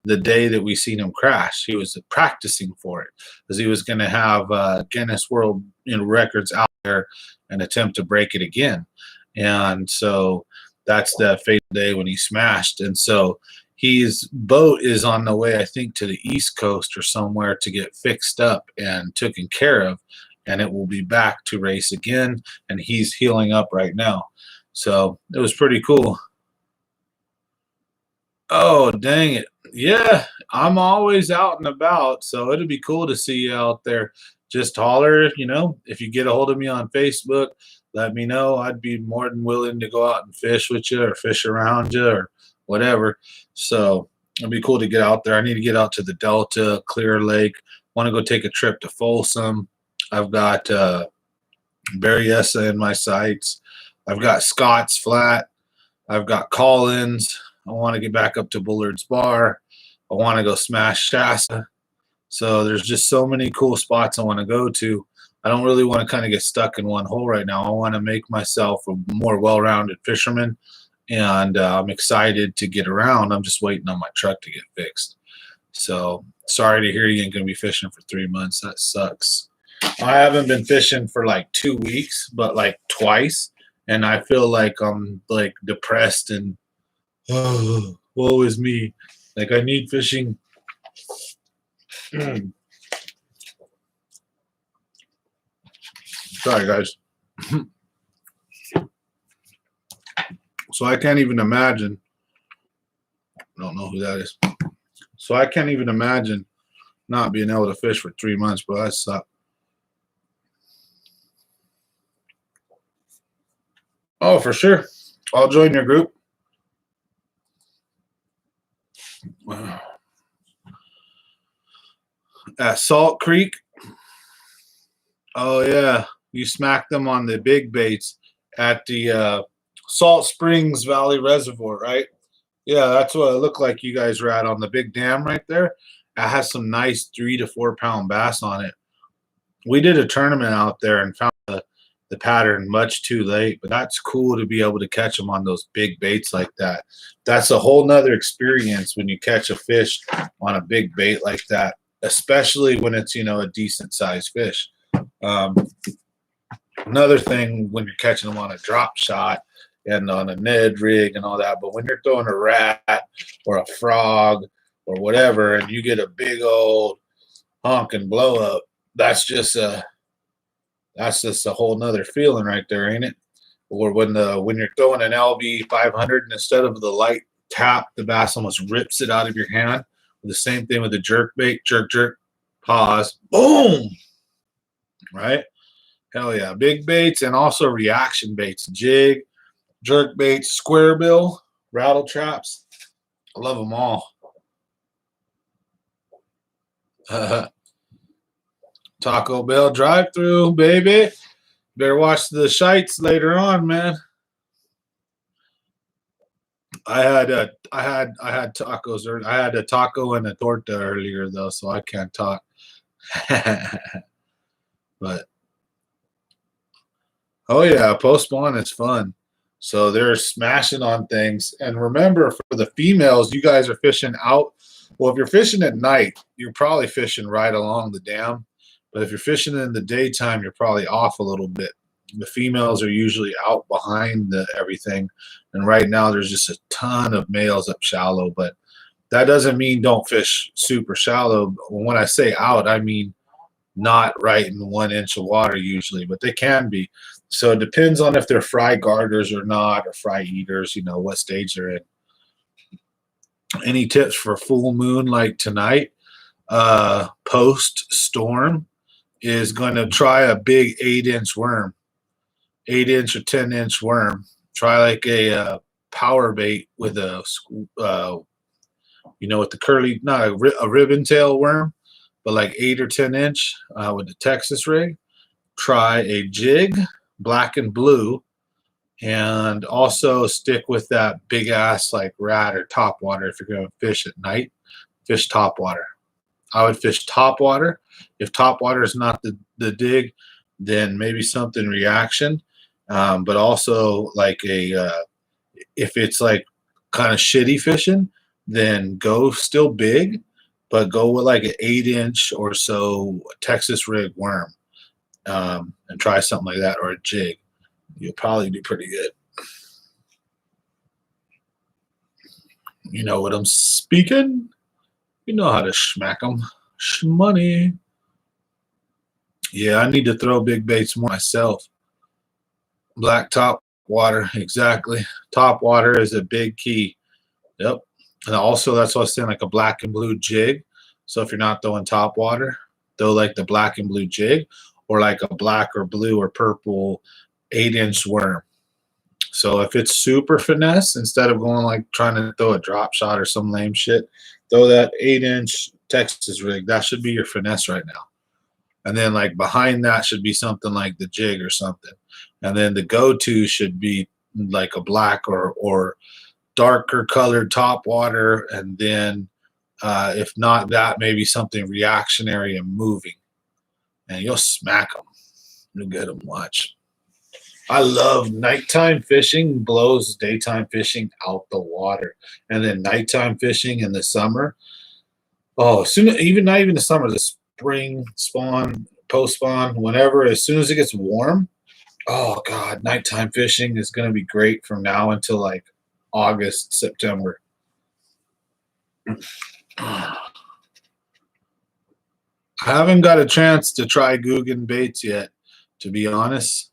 the day that we seen him crash. He was practicing for it because he was going to have Guinness World Records out there and attempt to break it again, and so that's the fatal day when he smashed, and so his boat is on the way, I think, to the East Coast or somewhere to get fixed up and taken care of, and it will be back to race again. And he's healing up right now, so it was pretty cool. Oh, dang it! Yeah, I'm always out and about, so it'd be cool to see you out there. Just holler, you know, if you get a hold of me on Facebook, let me know. I'd be more than willing to go out and fish with you or fish around you or whatever. So it'd be cool to get out there. I need to get out to the Delta, Clear Lake. Want to go take a trip to Folsom. I've got Berryessa in my sights. I've got Scott's Flat. I've got Collins. I want to get back up to Bullard's Bar. I want to go smash Shasta. So there's just so many cool spots I want to go to. I don't really want to kind of get stuck in one hole right now. I want to make myself a more well-rounded fisherman, and I'm excited to get around. I'm just waiting on my truck to get fixed. So sorry to hear you ain't going to be fishing for 3 months. That sucks. I haven't been fishing for like 2 weeks, but like twice, and I feel like I'm like depressed and oh, woe is me. Like I need fishing. Sorry, guys. So I can't even imagine. I don't know who that is. So I can't even imagine not being able to fish for 3 months, bro. That sucks. Oh, for sure. I'll join your group. At Salt Creek. Oh yeah, you smacked them on the big baits at the Salt Springs Valley Reservoir, right? Yeah, that's what it looked like you guys were at on the big dam right there. It has some nice 3 to 4 pound bass on it. We did a tournament out there and found the pattern much too late, but that's cool to be able to catch them on those big baits like that. That's a whole nother experience when you catch a fish on a big bait like that, especially when it's, a decent sized fish. Um, Another thing when you're catching them on a drop shot and on a Ned rig and all that, but when you're throwing a rat or a frog or whatever, and you get a big old honking blow up, that's just a whole nother feeling right there, ain't it? Or when you're throwing an LV 500 and instead of the light tap, the bass almost rips it out of your hand. The same thing with the jerk bait, jerk, jerk, pause, boom, right? Hell yeah, big baits and also reaction baits, jig, jerk baits, square bill, rattle traps. I love them all. Taco Bell drive-through, baby. Better watch the shites later on, man. I had tacos. I had a taco and a torta earlier though, so I can't talk. But oh yeah, post spawn is fun. So they're smashing on things. And remember, for the females, you guys are fishing out. Well, if you're fishing at night, you're probably fishing right along the dam. But if you're fishing in the daytime, you're probably off a little bit. The females are usually out behind everything. And right now, there's just a ton of males up shallow. But that doesn't mean don't fish super shallow. When I say out, I mean not right in 1 inch of water usually, but they can be. So it depends on if they're fry garters or not, or fry eaters, what stage they're in. Any tips for full moon like tonight? Post storm is going to try a big 8-inch worm, 8-inch or 10-inch worm. Try like a power bait with a, with the curly, not a ribbon tail worm, but like 8 or 10-inch with the Texas rig. Try a jig, black and blue, and also stick with that big ass like rat or topwater. If you're going to fish at night, fish topwater. I would fish topwater. If topwater is not the dig, then maybe something reaction. But also like if it's like kind of shitty fishing, then go still big, but go with like an 8-inch or so Texas rig worm, and try something like that, or a jig. You'll probably do pretty good. You know what I'm speaking? You know how to smack them. Shmoney. Yeah, I need to throw big baits more myself. Black top water, exactly. Top water is a big key. Yep. And also, that's what I was saying, like a black and blue jig. So if you're not throwing top water, throw like the black and blue jig, or like a black or blue or purple 8-inch worm. So if it's super finesse, instead of going like trying to throw a drop shot or some lame shit, throw that 8-inch Texas rig. That should be your finesse right now. And then like behind that should be something like the jig or something. And then the go-to should be like a black or darker colored top water. And then if not that, maybe something reactionary and moving. And you'll smack them. You'll get them. Watch. I love nighttime fishing, blows daytime fishing out the water. And then nighttime fishing in the summer. Oh, not even the summer, the spring spawn, post spawn, whenever, as soon as it gets warm. Oh God, nighttime fishing is going to be great from now until like August, September. I haven't got a chance to try Guggen baits yet, to be honest.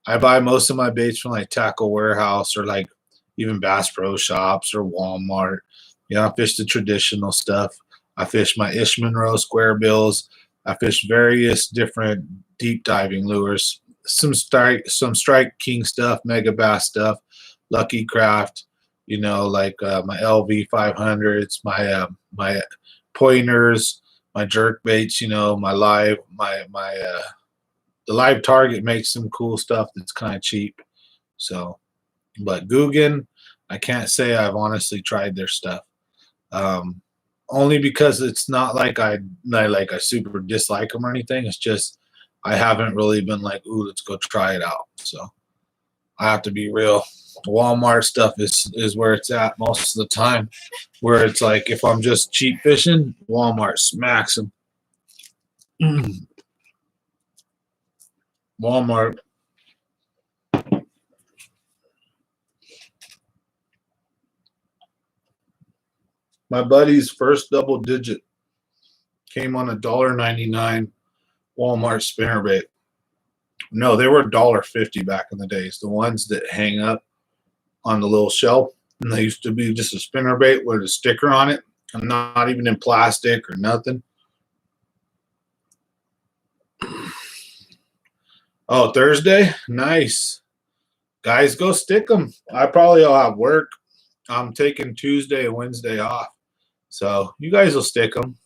I buy most of my baits from like Tackle Warehouse or like even Bass Pro Shops or Walmart. I fish the traditional stuff. I fish my Ish Monroe square bills. I fish various different deep diving lures. some Strike King stuff, Mega Bass stuff, Lucky Craft, like my LV 500s, my pointers, my jerk baits, my live my the live target makes some cool stuff that's kind of cheap. So, but Guggen, I can't say I've honestly tried their stuff. Um, Only because it's not like I super dislike them or anything. It's just I haven't really been like, ooh, let's go try it out. So I have to be real. Walmart stuff is where it's at most of the time. Where it's like if I'm just cheap fishing, Walmart smacks them. Walmart. My buddy's first double digit came on $1.99 Walmart spinnerbait. No, they were $1.50 back in the days. The ones that hang up on the little shelf, and they used to be just a spinnerbait with a sticker on it, and not even in plastic or nothing. Oh, Thursday? Nice. Guys, go stick them. I probably will have work. I'm taking Tuesday and Wednesday off. So you guys will stick them.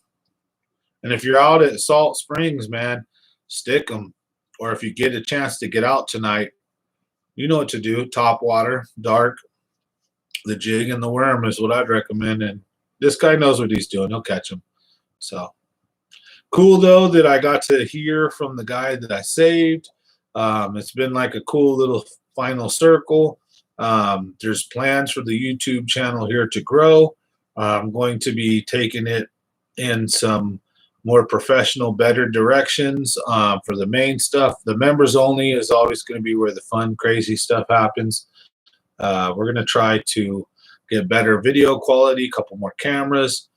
And if you're out at Salt Springs, man, stick them. Or if you get a chance to get out tonight, you know what to do. Top water, dark, the jig and the worm is what I'd recommend. And this guy knows what he's doing. He'll catch them. So cool, though, that I got to hear from the guy that I saved. It's been like a cool little final circle. There's plans for the YouTube channel here to grow. I'm going to be taking it in some more professional, better directions for the main stuff. The members only is always going to be where the fun, crazy stuff happens. We're going to try to get better video quality, a couple more cameras,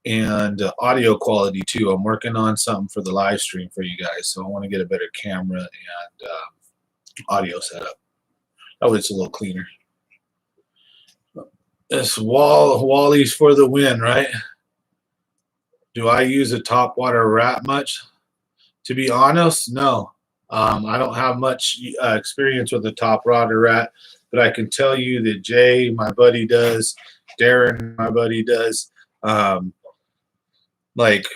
and audio quality too. I'm working on something for the live stream for you guys, so I want to get a better camera and audio setup. Oh, it's a little cleaner. This Wally's for the win, right? Do I use a topwater rat much? To be honest, no. I don't have much experience with a top water rat, but I can tell you that Jay, my buddy, does. Darren, my buddy, does. Like,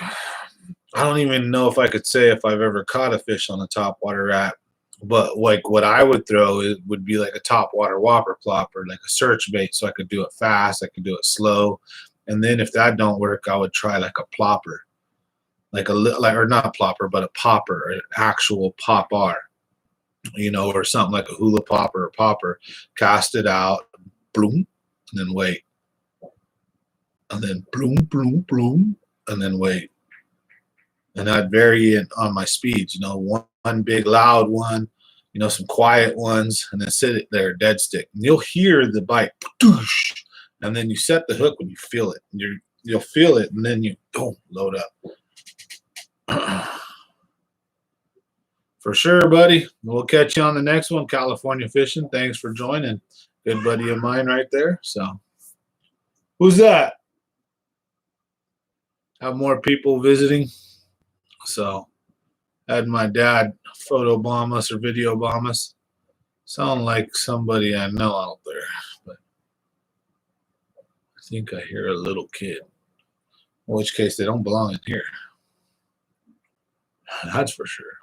I don't even know if I could say if I've ever caught a fish on a topwater rat. But like what I would throw it would be like a topwater whopper plopper, like a search bait, so I could do it fast, I could do it slow, and then if that don't work, I would try like a plopper, or not plopper, but a popper, an actual popper, or something like a hula popper or popper. Cast it out, bloom, and then wait, and then bloom, bloom, bloom, and then wait, and I'd vary it on my speeds. One big loud one, some quiet ones, and then sit it there dead stick. And you'll hear the bite, and then you set the hook when you feel it. You'll feel it, and then you boom, load up. For sure, buddy. We'll catch you on the next one, California Fishing. Thanks for joining. Good buddy of mine right there. So, who's that? Have more people visiting. So, had my dad photo bomb us or video bomb us. Sound like somebody I know out there, but I think I hear a little kid. In which case, they don't belong in here. That's for sure.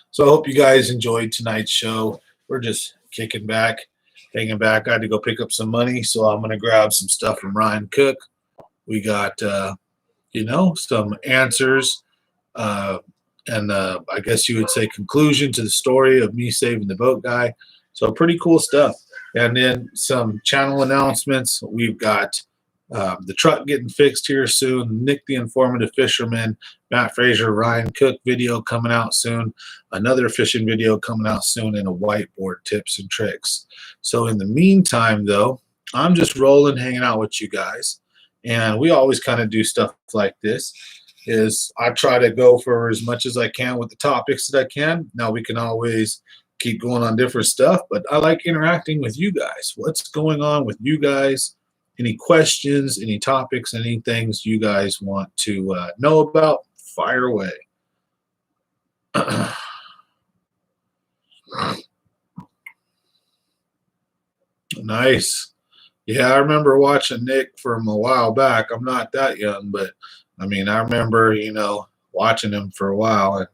So I hope you guys enjoyed tonight's show. We're just kicking back, hanging back. I had to go pick up some money, so I'm going to grab some stuff from Ryan Cook. We got, some answers. And I guess you would say conclusion to the story of me saving the boat guy. So pretty cool stuff. And then some channel announcements. We've got the truck getting fixed here soon. Nick the Informative Fisherman, Matt Frazier, Ryan Cook video coming out soon. Another fishing video coming out soon, and a whiteboard tips and tricks. So in the meantime, though, I'm just rolling, hanging out with you guys. And we always kind of do stuff like this. I try to go for as much as I can with the topics that I can. Now we can always keep going on different stuff, but I like interacting with you guys. What's going on with you guys? Any questions, any topics, any things you guys want to know about? Fire away. Nice. Yeah, I remember watching Nick from a while back. I'm not that young, but I mean, I remember, watching him for a while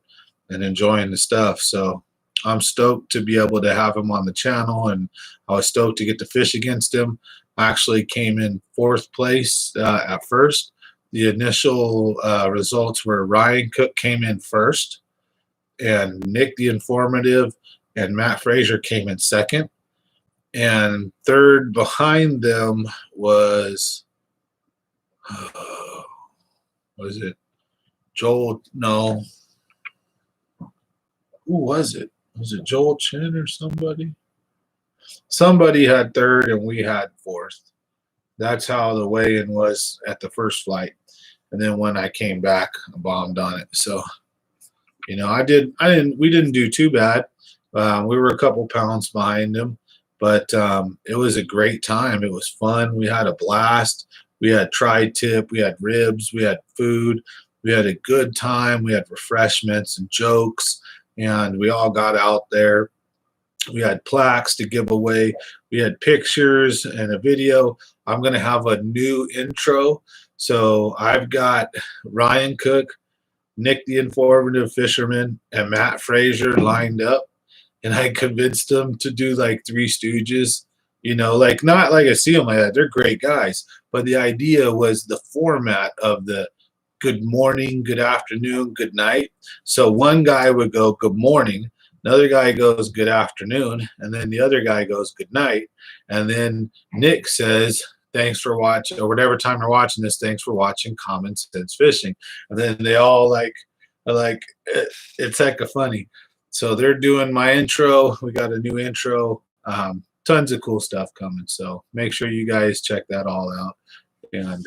and enjoying the stuff. So I'm stoked to be able to have him on the channel, and I was stoked to get to fish against him. I actually came in fourth place at first. The initial results were Ryan Cook came in first, and Nick the Informative and Matt Frazier came in second. And third behind them was was it Joel? No, who was it? Was it Joel Chin or somebody? Somebody had third and we had fourth. That's how the weigh-in was at the first flight. And then when I came back, I bombed on it. So, we didn't do too bad. We were a couple pounds behind him, but it was a great time. It was fun. We had a blast. We had tri-tip. We had ribs. We had food. We had a good time. We had refreshments and jokes, and we all got out there. We had plaques to give away. We had pictures and a video. I'm going to have a new intro. So I've got Ryan Cook, Nick the Informative Fisherman, and Matt Frazier lined up. And I convinced them to do like Three Stooges, like not like I see them like that. They're great guys. But the idea was the format of the good morning, good afternoon, good night. So one guy would go, good morning. Another guy goes, good afternoon. And then the other guy goes, good night. And then Nick says, thanks for watching, or whatever time you're watching this, thanks for watching Common Sense Fishing. And then they all are like, it's hecka funny. So they're doing my intro. We got a new intro. Tons of cool stuff coming. So make sure you guys check that all out. And,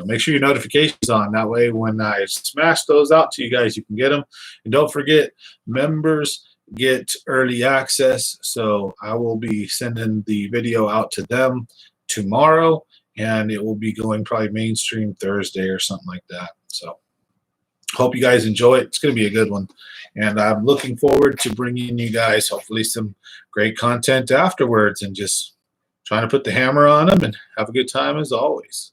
make sure your notifications on. That way, when I smash those out to you guys, you can get them. And don't forget, members get early access. So I will be sending the video out to them tomorrow, and it will be going probably mainstream Thursday or something like that. So hope you guys enjoy it. It's going to be a good one. And I'm looking forward to bringing you guys hopefully some great content afterwards, and just trying to put the hammer on them and have a good time as always.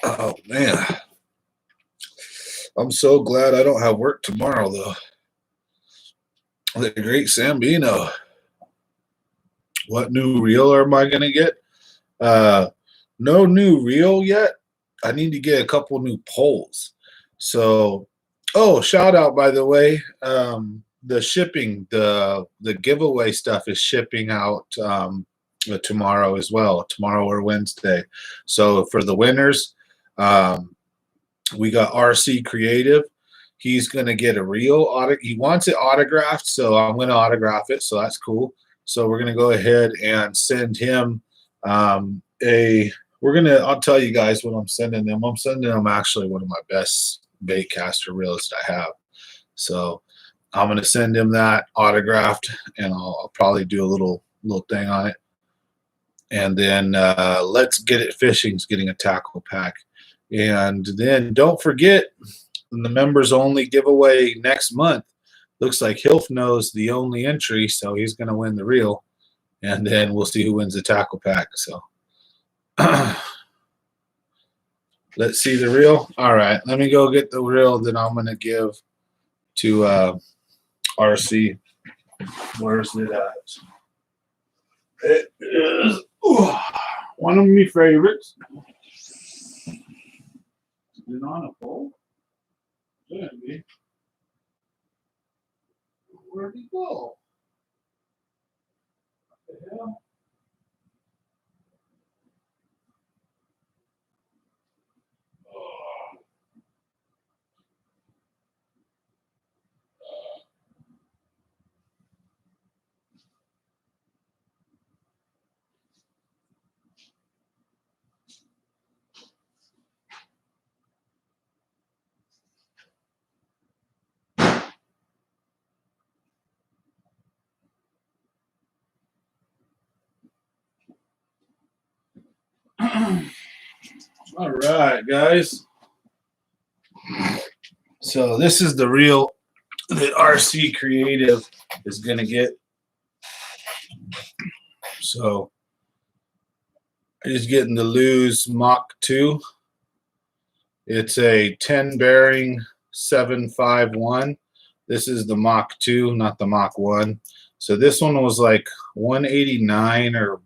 Oh, man. I'm so glad I don't have work tomorrow, though. The great Sambino. What new reel am I going to get? No new reel yet. I need to get a couple new poles. So, shout out, by the way. The shipping, the giveaway stuff is shipping out tomorrow as well, tomorrow or Wednesday. So for the winners, we got RC Creative. He's going to get a reel. He wants it autographed, so I'm going to autograph it, so that's cool. So we're going to go ahead and send him I'll tell you guys what I'm sending them. I'm sending them actually one of my best bait caster reels I have. So I'm going to send him that autographed, and I'll probably do a little thing on it. And then Let's Get It Fishing's getting a tackle pack. And then don't forget the members only giveaway next month. Looks like Hilf knows the only entry, so he's going to win the reel. And then we'll see who wins the tackle pack. So let's see the reel. All right, let me go get the reel that I'm going to give to RC. Where's it at? It is one of my favorites. Is it on a pole? Should be. Where'd he go? What the hell? All right, guys. So this is the reel that RC Creative is going to get. So he's getting the Luz Mach 2. It's a 10 bearing 751. This is the Mach 2, not the Mach 1. So this one was like 189 or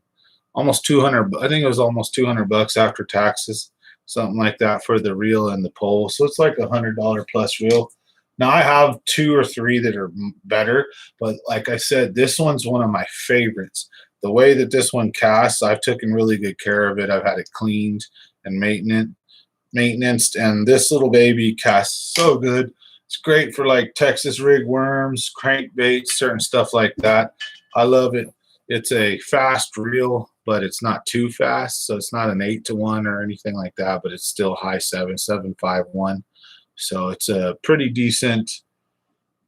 almost 200. I think it was almost 200 bucks after taxes, something like that for the reel and the pole. So it's like $100 plus reel. Now I have 2 or 3 that are better, but like I said, this one's one of my favorites. The way that this one casts, I've taken really good care of it. I've had it cleaned and maintenance, and this little baby casts so good. It's great for like Texas rig worms, crankbaits, certain stuff like that. I love it. It's a fast reel, but it's not too fast, so it's not an 8-to-1 or anything like that, but it's still high 7.51. So it's a pretty decent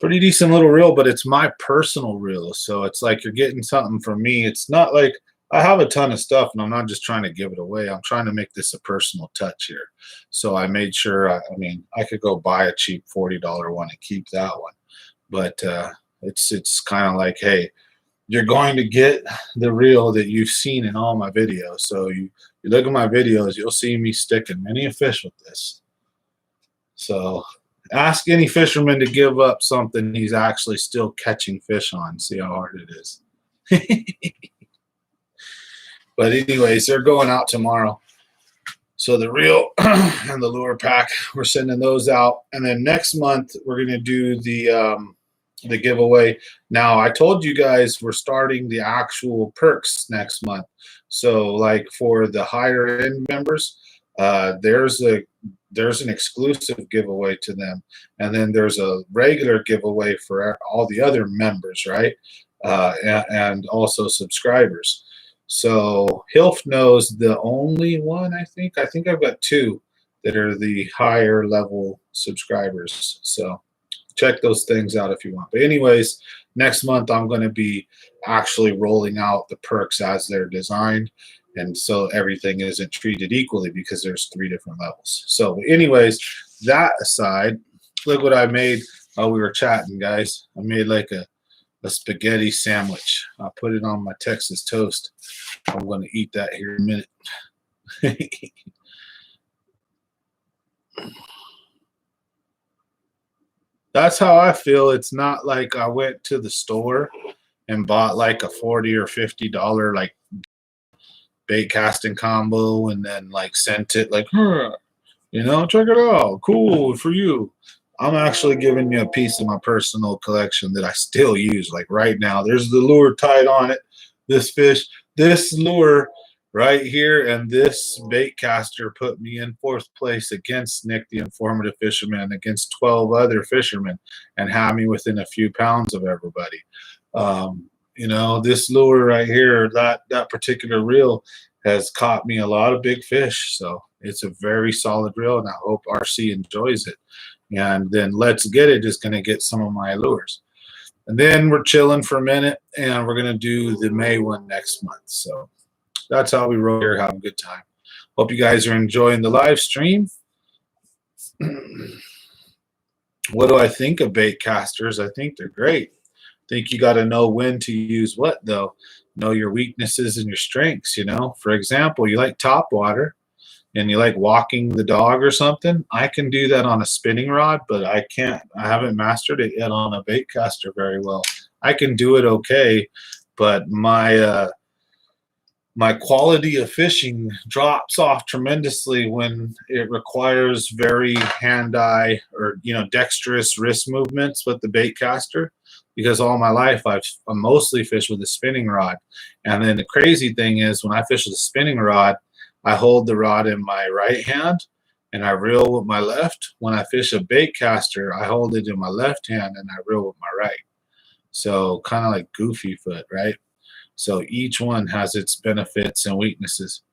little reel, but it's my personal reel. So it's like you're getting something from me. It's not like I have a ton of stuff and I'm not just trying to give it away. I'm trying to make this a personal touch here. So I made sure, I mean, I could go buy a cheap $40 one and keep that one. But it's kind of like, hey, you're going to get the reel that you've seen in all my videos. So you look at my videos, you'll see me sticking many a fish with this. So ask any fisherman to give up something he's actually still catching fish on. See how hard it is. But anyways, they're going out tomorrow. So the reel and the lure pack, we're sending those out. And then next month, we're going to do the giveaway. Now, I told you guys we're starting the actual perks next month. So like for the higher end members, there's an exclusive giveaway to them, and then there's a regular giveaway for all the other members, right? And also subscribers. So Hilf knows the only one, I think I've got 2 that are the higher level subscribers. So check those things out if you want. But anyways, next month I'm going to be actually rolling out the perks as they're designed. And so everything isn't treated equally because there's 3 different levels. So anyways, that aside, look what I made while we were chatting, guys. I made like a spaghetti sandwich. I put it on my Texas toast. I'm going to eat that here in a minute. That's how I feel. It's not like I went to the store and bought like a $40 or $50 like bait casting combo and then like sent it like, you know, check it out, cool for you. I'm actually giving you a piece of my personal collection that I still use. Like right now, there's the lure tied on it. This fish, this lure right here, and this bait caster put me in 4th place against Nick the Informative Fisherman, against 12 other fishermen, and had me within a few pounds of everybody. You know, this lure right here, that particular reel has caught me a lot of big fish. So it's a very solid reel, and I hope RC enjoys it. And then Let's Get It is going to get some of my lures. And then we're chilling for a minute, and we're going to do the May one next month. So that's how we roll here, have a good time. Hope you guys are enjoying the live stream. What do I think of bait casters? I think they're great. I think you got to know when to use what, though. Know your weaknesses and your strengths, you know. For example, you like top water and you like walking the dog or something. I can do that on a spinning rod, but I haven't mastered it yet on a bait caster very well. I can do it okay, but my quality of fishing drops off tremendously when it requires very hand-eye or, you know, dexterous wrist movements with the bait caster, because all my life I've mostly fished with a spinning rod. And then the crazy thing is when I fish with a spinning rod, I hold the rod in my right hand and I reel with my left. When I fish a bait caster, I hold it in my left hand and I reel with my right. So kind of like goofy foot, right? So each one has its benefits and weaknesses.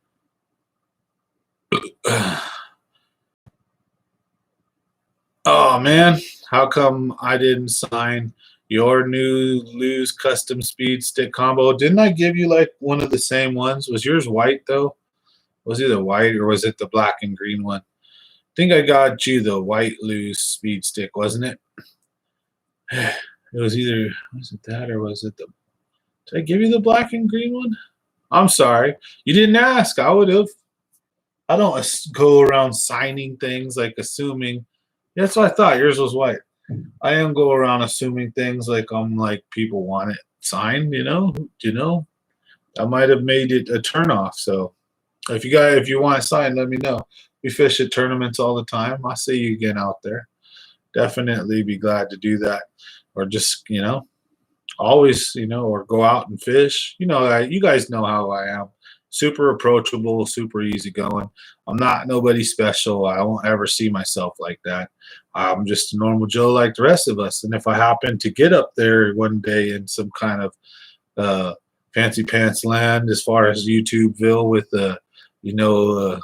Oh man, how come I didn't sign your new Luz custom speed stick combo? Didn't I give you like one of the same ones? Was yours white though? Was it the white or was it the black and green one? I think I got you the white Luz speed stick, wasn't it? It was either, was it that or was it the, did I give you the black and green one? I'm sorry. You didn't ask. I would have. I don't go around signing things like assuming. That's what I thought. Yours was white. I don't go around assuming things like I'm like people want it signed, you know. I might have made it a turnoff. So if you want it signed, let me know. We fish at tournaments all the time. I'll see you again out there. Definitely be glad to do that. Or just, always, or go out and fish. You guys know how I am. Super approachable, super easygoing. I'm not nobody special. I won't ever see myself like that. I'm just a normal Joe like the rest of us. And if I happen to get up there one day in some kind of uh, fancy pants land as far as YouTubeville with you know,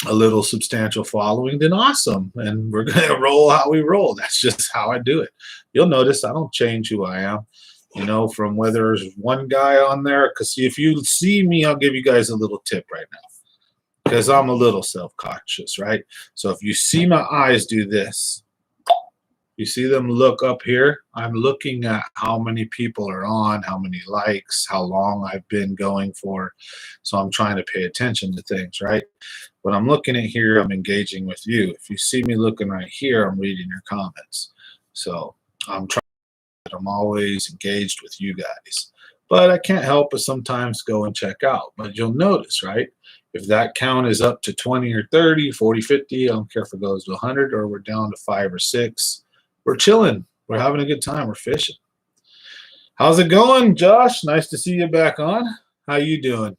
a little substantial following, then awesome. And we're going to roll how we roll. That's just how I do it. You'll notice I don't change who I am, from whether there's one guy on there. Because if you see me, I'll give you guys a little tip right now because I'm a little self-conscious, right? So if you see my eyes do this, you see them look up here, I'm looking at how many people are on, how many likes, how long I've been going for. So I'm trying to pay attention to things, right? When I'm looking at here, I'm engaging with you. If you see me looking right here, I'm reading your comments. So I'm always engaged with you guys. But I can't help but sometimes go and check out. But you'll notice, right? If that count is up to 20 or 30, 40, 50, I don't care if it goes to 100 or we're down to 5 or 6. We're chilling. We're having a good time. We're fishing. How's it going, Josh? Nice to see you back on. How you doing?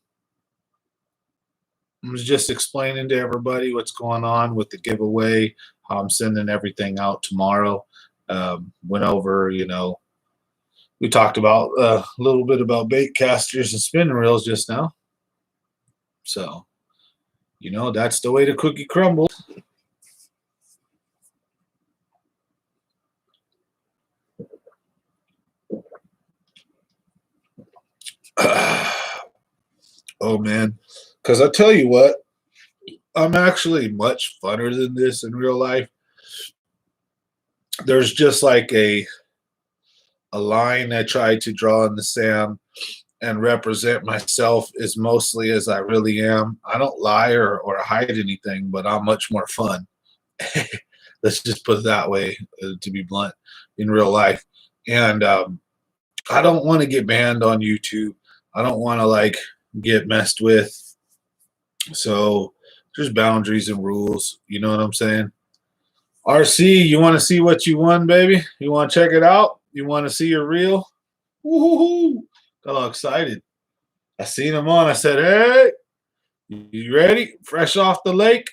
I was just explaining to everybody what's going on with the giveaway, how I'm sending everything out tomorrow. Went over, we talked about a little bit about bait casters and spinning reels just now. So, that's the way the cookie crumbles. Oh, man. Because I tell you what, I'm actually much funner than this in real life. There's just like a line I try to draw in the sand and represent myself as mostly as I really am. I don't lie or hide anything, but I'm much more fun. Let's just put it that way, to be blunt, in real life. And I don't want to get banned on YouTube. I don't want to get messed with. So there's boundaries and rules. You know what I'm saying? RC, you want to see what you won, baby? You want to check it out? You want to see your reel? Woohoo! Got all excited. I seen him on. I said, hey, you ready? Fresh off the lake?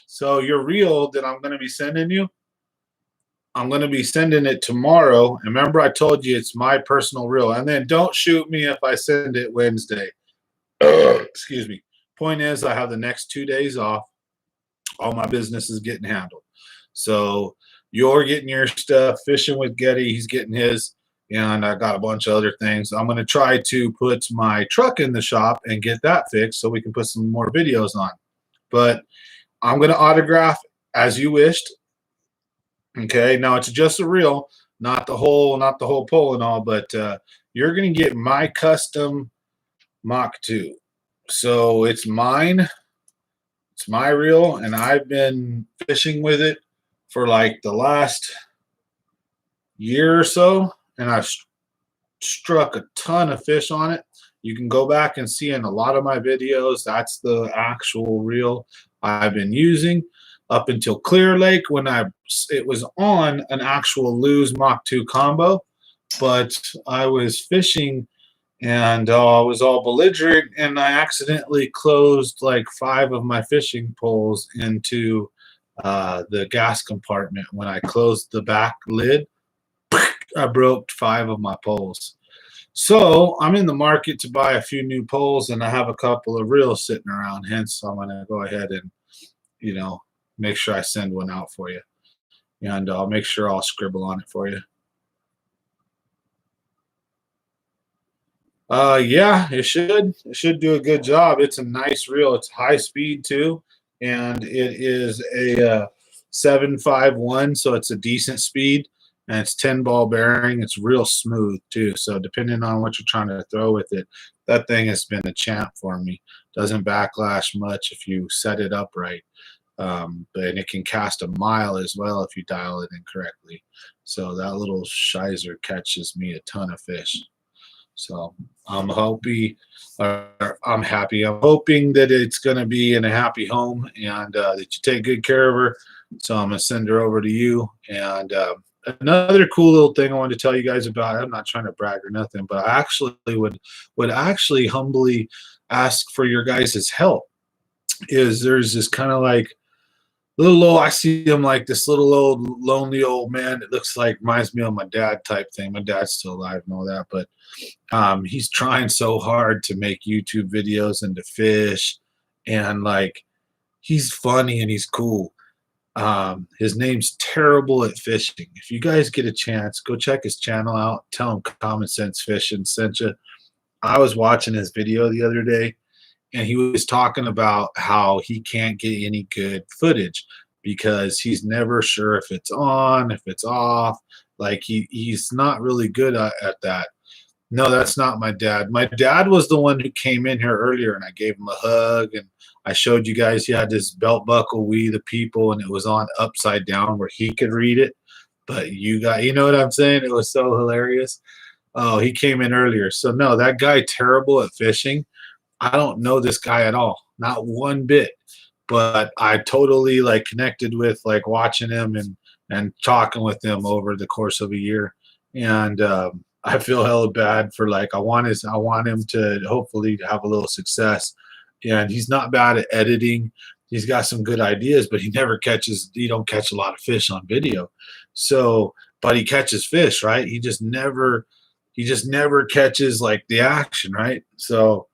So your reel that I'm going to be sending you, I'm going to be sending it tomorrow. And remember, I told you it's my personal reel. And then don't shoot me if I send it Wednesday. Excuse me. Point is, I have the next 2 days off. All my business is getting handled. So you're getting your stuff. Fishing with Getty, he's getting his. And I got a bunch of other things. I'm going to try to put my truck in the shop and get that fixed so we can put some more videos on. But I'm going to autograph as you wished. Okay, now it's just a reel, not the whole pole and all, but you're going to get my custom Mach 2. So it's mine. It's my reel, and I've been fishing with it for like the last year or so, and I've struck a ton of fish on it. You can go back and see in a lot of my videos, that's the actual reel I've been using up until Clear Lake when it was on an actual Lew's Mach 2 combo, but I was fishing and I was all belligerent, and I accidentally closed like 5 of my fishing poles into the gas compartment. When I closed the back lid, I broke 5 of my poles. So I'm in the market to buy a few new poles, and I have a couple of reels sitting around. Hence, I'm going to go ahead and, make sure I send one out for you. And I'll make sure I'll scribble on it for you. Yeah, it should. It should do a good job. It's a nice reel. It's high speed too, and it is a 751, so it's a decent speed. and it's 10 ball bearing. It's real smooth too. So depending on what you're trying to throw with it, that thing has been a champ for me. Doesn't backlash much if you set it up right. But it can cast a mile as well if you dial it in correctly. So that little shizer catches me a ton of fish. So I'm happy. I'm hoping that it's going to be in a happy home and that you take good care of her. So I'm going to send her over to you. And another cool little thing I wanted to tell you guys about. I'm not trying to brag or nothing, but I actually would actually humbly ask for your guys' help. Is there's this kind of like little old, I see him like this little old lonely old man that looks like reminds me of my dad type thing. My dad's still alive and all that, but he's trying so hard to make YouTube videos and to fish, and like he's funny and he's cool. His name's Terrible at Fishing. If you guys get a chance, go check his channel out. Tell him Common Sense Fishing sent you. I was watching his video the other day, and he was talking about how he can't get any good footage because he's never sure if it's on, if it's off. Like he's not really good at that. No, that's not my dad. My dad was the one who came in here earlier, and I gave him a hug, and I showed you guys he had this belt buckle, We the People, and it was on upside down where he could read it. But you know what I'm saying? It was so hilarious. Oh, he came in earlier. So no, that guy Terrible at Fishing, I don't know this guy at all, not one bit. But I totally like connected with like watching him and talking with him over the course of a year, and I feel hella bad for like I want him to hopefully have a little success, and he's not bad at editing. He's got some good ideas, but he don't catch a lot of fish on video. So, but he catches fish, right? He just never catches like the action, right? So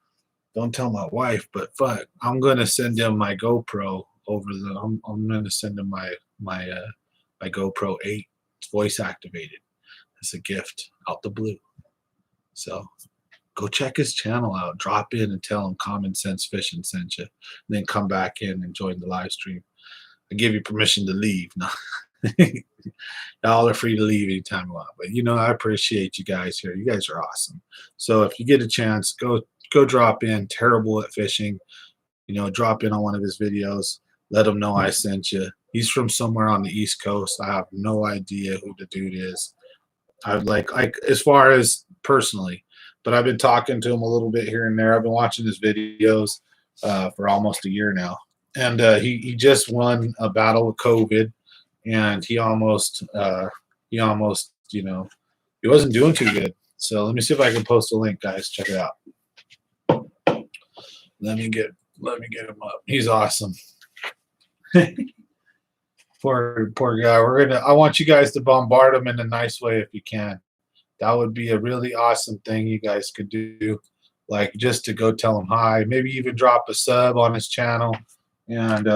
don't tell my wife, but fuck, I'm gonna send him my GoPro over the. I'm gonna send him my GoPro 8. It's voice activated. It's a gift out the blue. So go check his channel out. Drop in and tell him Common Sense Fishing sent you. And then come back in and join the live stream. I give you permission to leave. No. Y'all are free to leave anytime you want. But you know, I appreciate you guys here. You guys are awesome. So if you get a chance, go drop in. Terrible at Fishing. You know, drop in on one of his videos. Let him know I sent you. He's from somewhere on the East Coast. I have no idea who the dude is. I like as far as personally, but I've been talking to him a little bit here and there. I've been watching his videos for almost a year now, and he just won a battle with COVID, and he almost you know he wasn't doing too good. So let me see if I can post a link, guys. Check it out. Let me get him up. He's awesome. Poor guy. I want you guys to bombard him in a nice way if you can. That would be a really awesome thing you guys could do. Like just to go tell him hi. Maybe even drop a sub on his channel and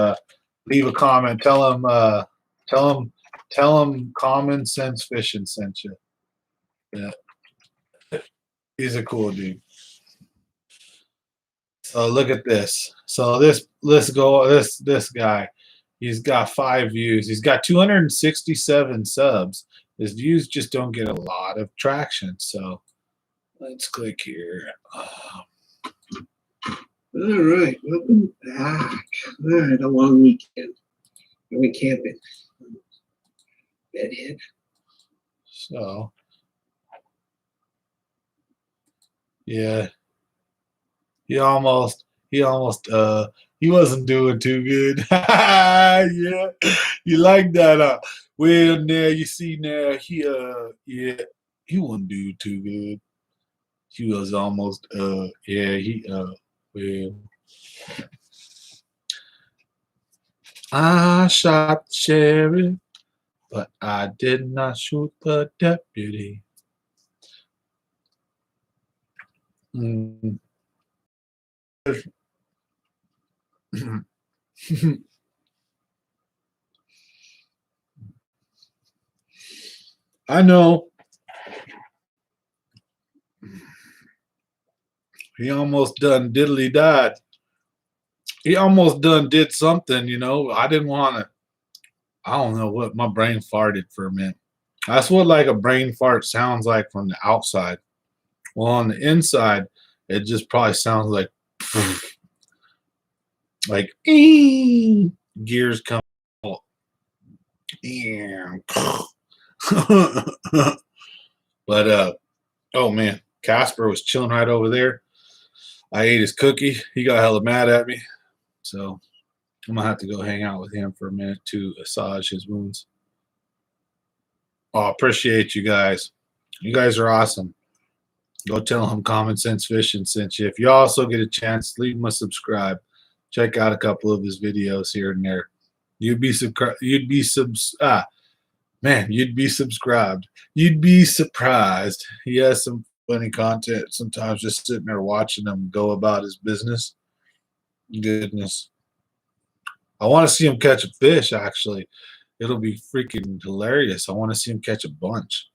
leave a comment. Tell him Common Sense Fishing sent you. Yeah. He's a cool dude. So look at this. So this guy. He's got 5 views. He's got 267 subs. His views just don't get a lot of traction. So let's click here. All right, welcome back. All right, a long weekend. We went camping. Bedhead. So yeah, he wasn't doing too good. Yeah, you like that? Well, now you see now he wouldn't do too good. He was almost well. I shot the sheriff, but I did not shoot the deputy. Mm. I know. He almost done diddly died. He almost done did something, you know. I didn't want to. I don't know what. My brain farted for a minute. That's what like a brain fart sounds like from the outside. Well, on the inside, it just probably sounds like gears come. But oh man, Casper was chilling right over there. I ate his cookie. He got hella mad at me. So I'm gonna have to go hang out with him for a minute to massage his wounds. Oh, appreciate you guys. You guys are awesome. Go tell him Common Sense Fishing sent you. If you also get a chance, leave him a subscribe. Check out a couple of his videos here and there. You'd be subscribed. You'd be you'd be subscribed. You'd be surprised. He has some funny content sometimes, just sitting there watching him go about his business. Goodness. I want to see him catch a fish, actually. It'll be freaking hilarious. I want to see him catch a bunch.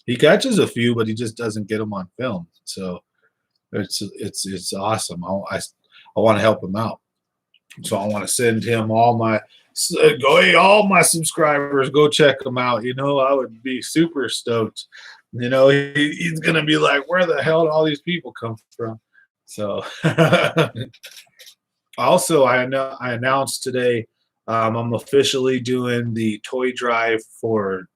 He catches a few, but he just doesn't get them on film. So it's awesome. I want to help him out. So I want to send him all my subscribers. Go check him out. You know, I would be super stoked. You know, he's gonna be like, where the hell did all these people come from? So also, I announced today I'm officially doing the toy drive for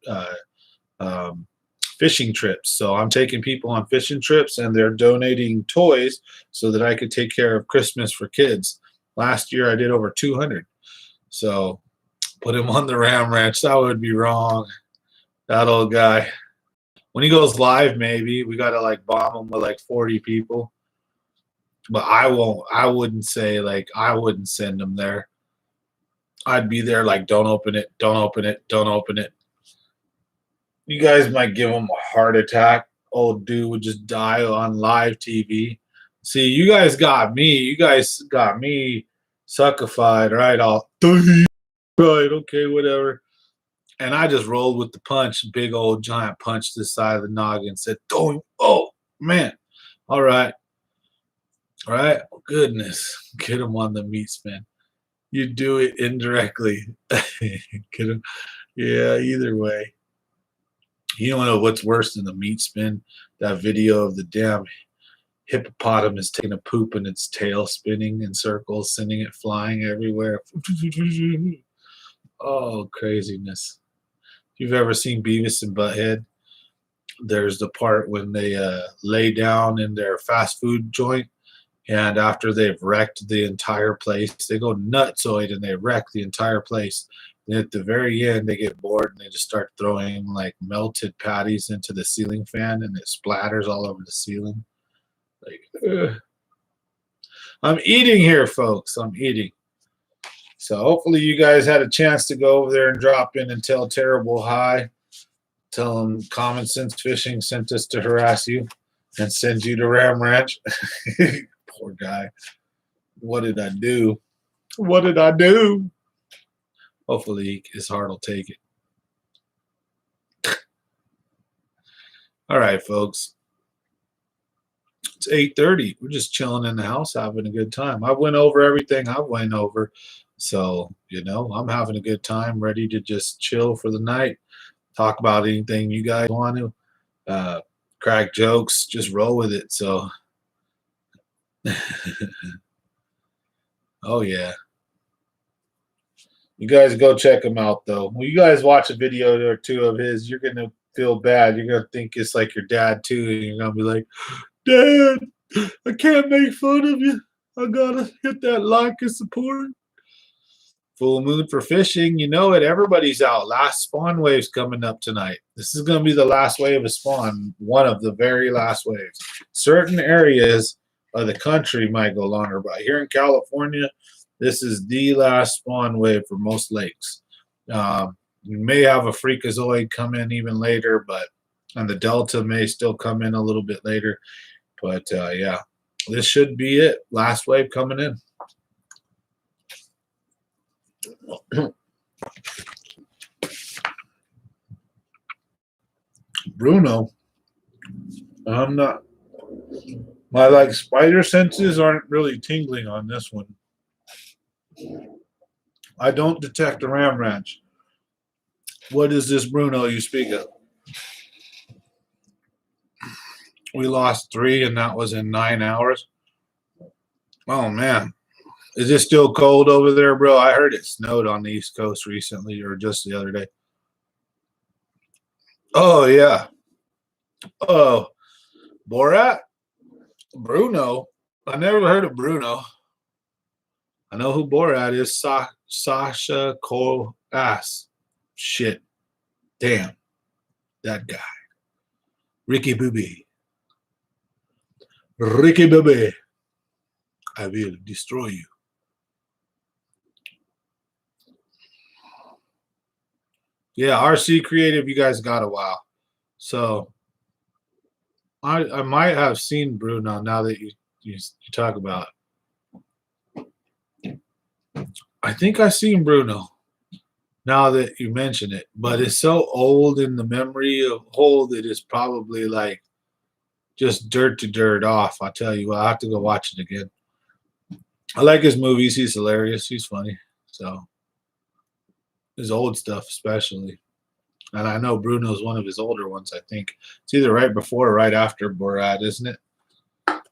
fishing trips. So I'm taking people on fishing trips, and they're donating toys so that I could take care of Christmas for kids. Last year, I did over 200. So put him on the Ram Ranch. That would be wrong. That old guy. When he goes live, maybe we got to like bomb him with like 40 people. But I wouldn't send him there. I'd be there like, don't open it, don't open it, don't open it. You guys might give him a heart attack. Old dude would just die on live TV. See, you guys got me. You guys got me suckified, right? All right, okay, whatever. And I just rolled with the punch, big old giant punch this side of the noggin. Said, oh man, all right. All right, goodness, get him on the meat spin. You do it indirectly. Get him. Yeah, either way. You don't know what's worse than the meat spin? That video of the damn hippopotamus taking a poop and its tail spinning in circles, sending it flying everywhere. Oh, craziness. If you've ever seen Beavis and Butthead, there's the part when they lay down in their fast food joint, and after they've wrecked the entire place, they go nutsoid and they wreck the entire place. And at the very end, they get bored and they just start throwing like melted patties into the ceiling fan, and it splatters all over the ceiling. Like, ugh. I'm eating here, folks. I'm eating. So hopefully you guys had a chance to go over there and drop in and tell Terrible hi. Tell them Common Sense Fishing sent us to harass you and send you to Ram Ranch. Poor guy. What did I do? What did I do? Hopefully his heart will take it. All right, folks. It's 8:30. We're just chilling in the house, having a good time. I went over everything I went over. So, you know, I'm having a good time, ready to just chill for the night. Talk about anything you guys want to. Crack jokes, just roll with it. So, oh, yeah. You guys go check him out, though. When you guys watch a video or two of his, you're going to feel bad. You're going to think it's like your dad, too. And you're going to be like, Dad, I can't make fun of you. I got to hit that like and support. Full moon for fishing. You know it. Everybody's out. Last spawn wave's coming up tonight. This is going to be the last wave of spawn. One of the very last waves. Certain areas of the country might go longer, but here in California, this is the last spawn wave for most lakes. You may have a freakazoid come in even later, and the Delta may still come in a little bit later. But yeah, this should be it. Last wave coming in. Bruno, I'm not. My like spider senses aren't really tingling on this one. I don't detect a Ram Ranch. What is this Bruno you speak of? We lost 3, and that was in 9 hours. Oh, man. Is it still cold over there, bro? I heard it snowed on the East Coast recently or just the other day. Oh, yeah. Oh, Borat? Bruno? I never heard of Bruno. I know who Borat is. Sasha Cole Ass. Shit. Damn. That guy. Ricky Bobby. Ricky Bobby. I will destroy you. Yeah, RC Creative, you guys got a while. So I might have seen Bruno now that you talk about it. I think I've seen Bruno now that you mention it, but it's so old in the memory of whole that it's probably like just dirt to dirt off. I'll tell you, I'll have to go watch it again. I like his movies. He's hilarious. He's funny. So his old stuff, especially. And I know Bruno's one of his older ones, I think. It's either right before or right after Borat, isn't it?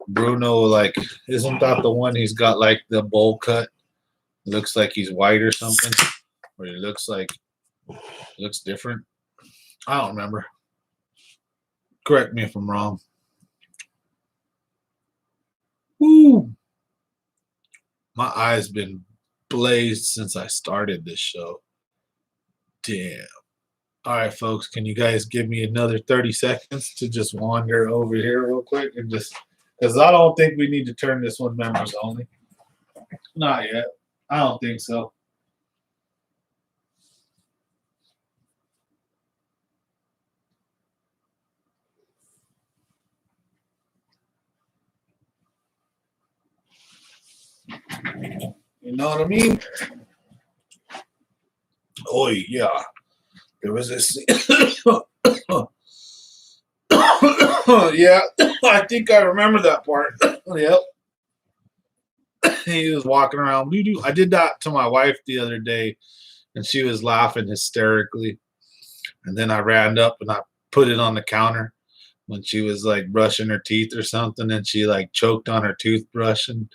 Bruno, like, isn't that the one he's got, like, the bowl cut? Looks like he's white or something. Or he looks different. I don't remember. Correct me if I'm wrong. Woo! My eyes been blazed since I started this show. Damn. All right, folks, can you guys give me another 30 seconds to just wander over here real quick and just, because I don't think we need to turn this one members only. Not yet. I don't think so. You know what I mean? Oh, yeah. There was this. Yeah, I think I remember that part. Yep. He was walking around. I did that to my wife the other day, and she was laughing hysterically. And then I ran up and I put it on the counter when she was like brushing her teeth or something, and she like choked on her toothbrush and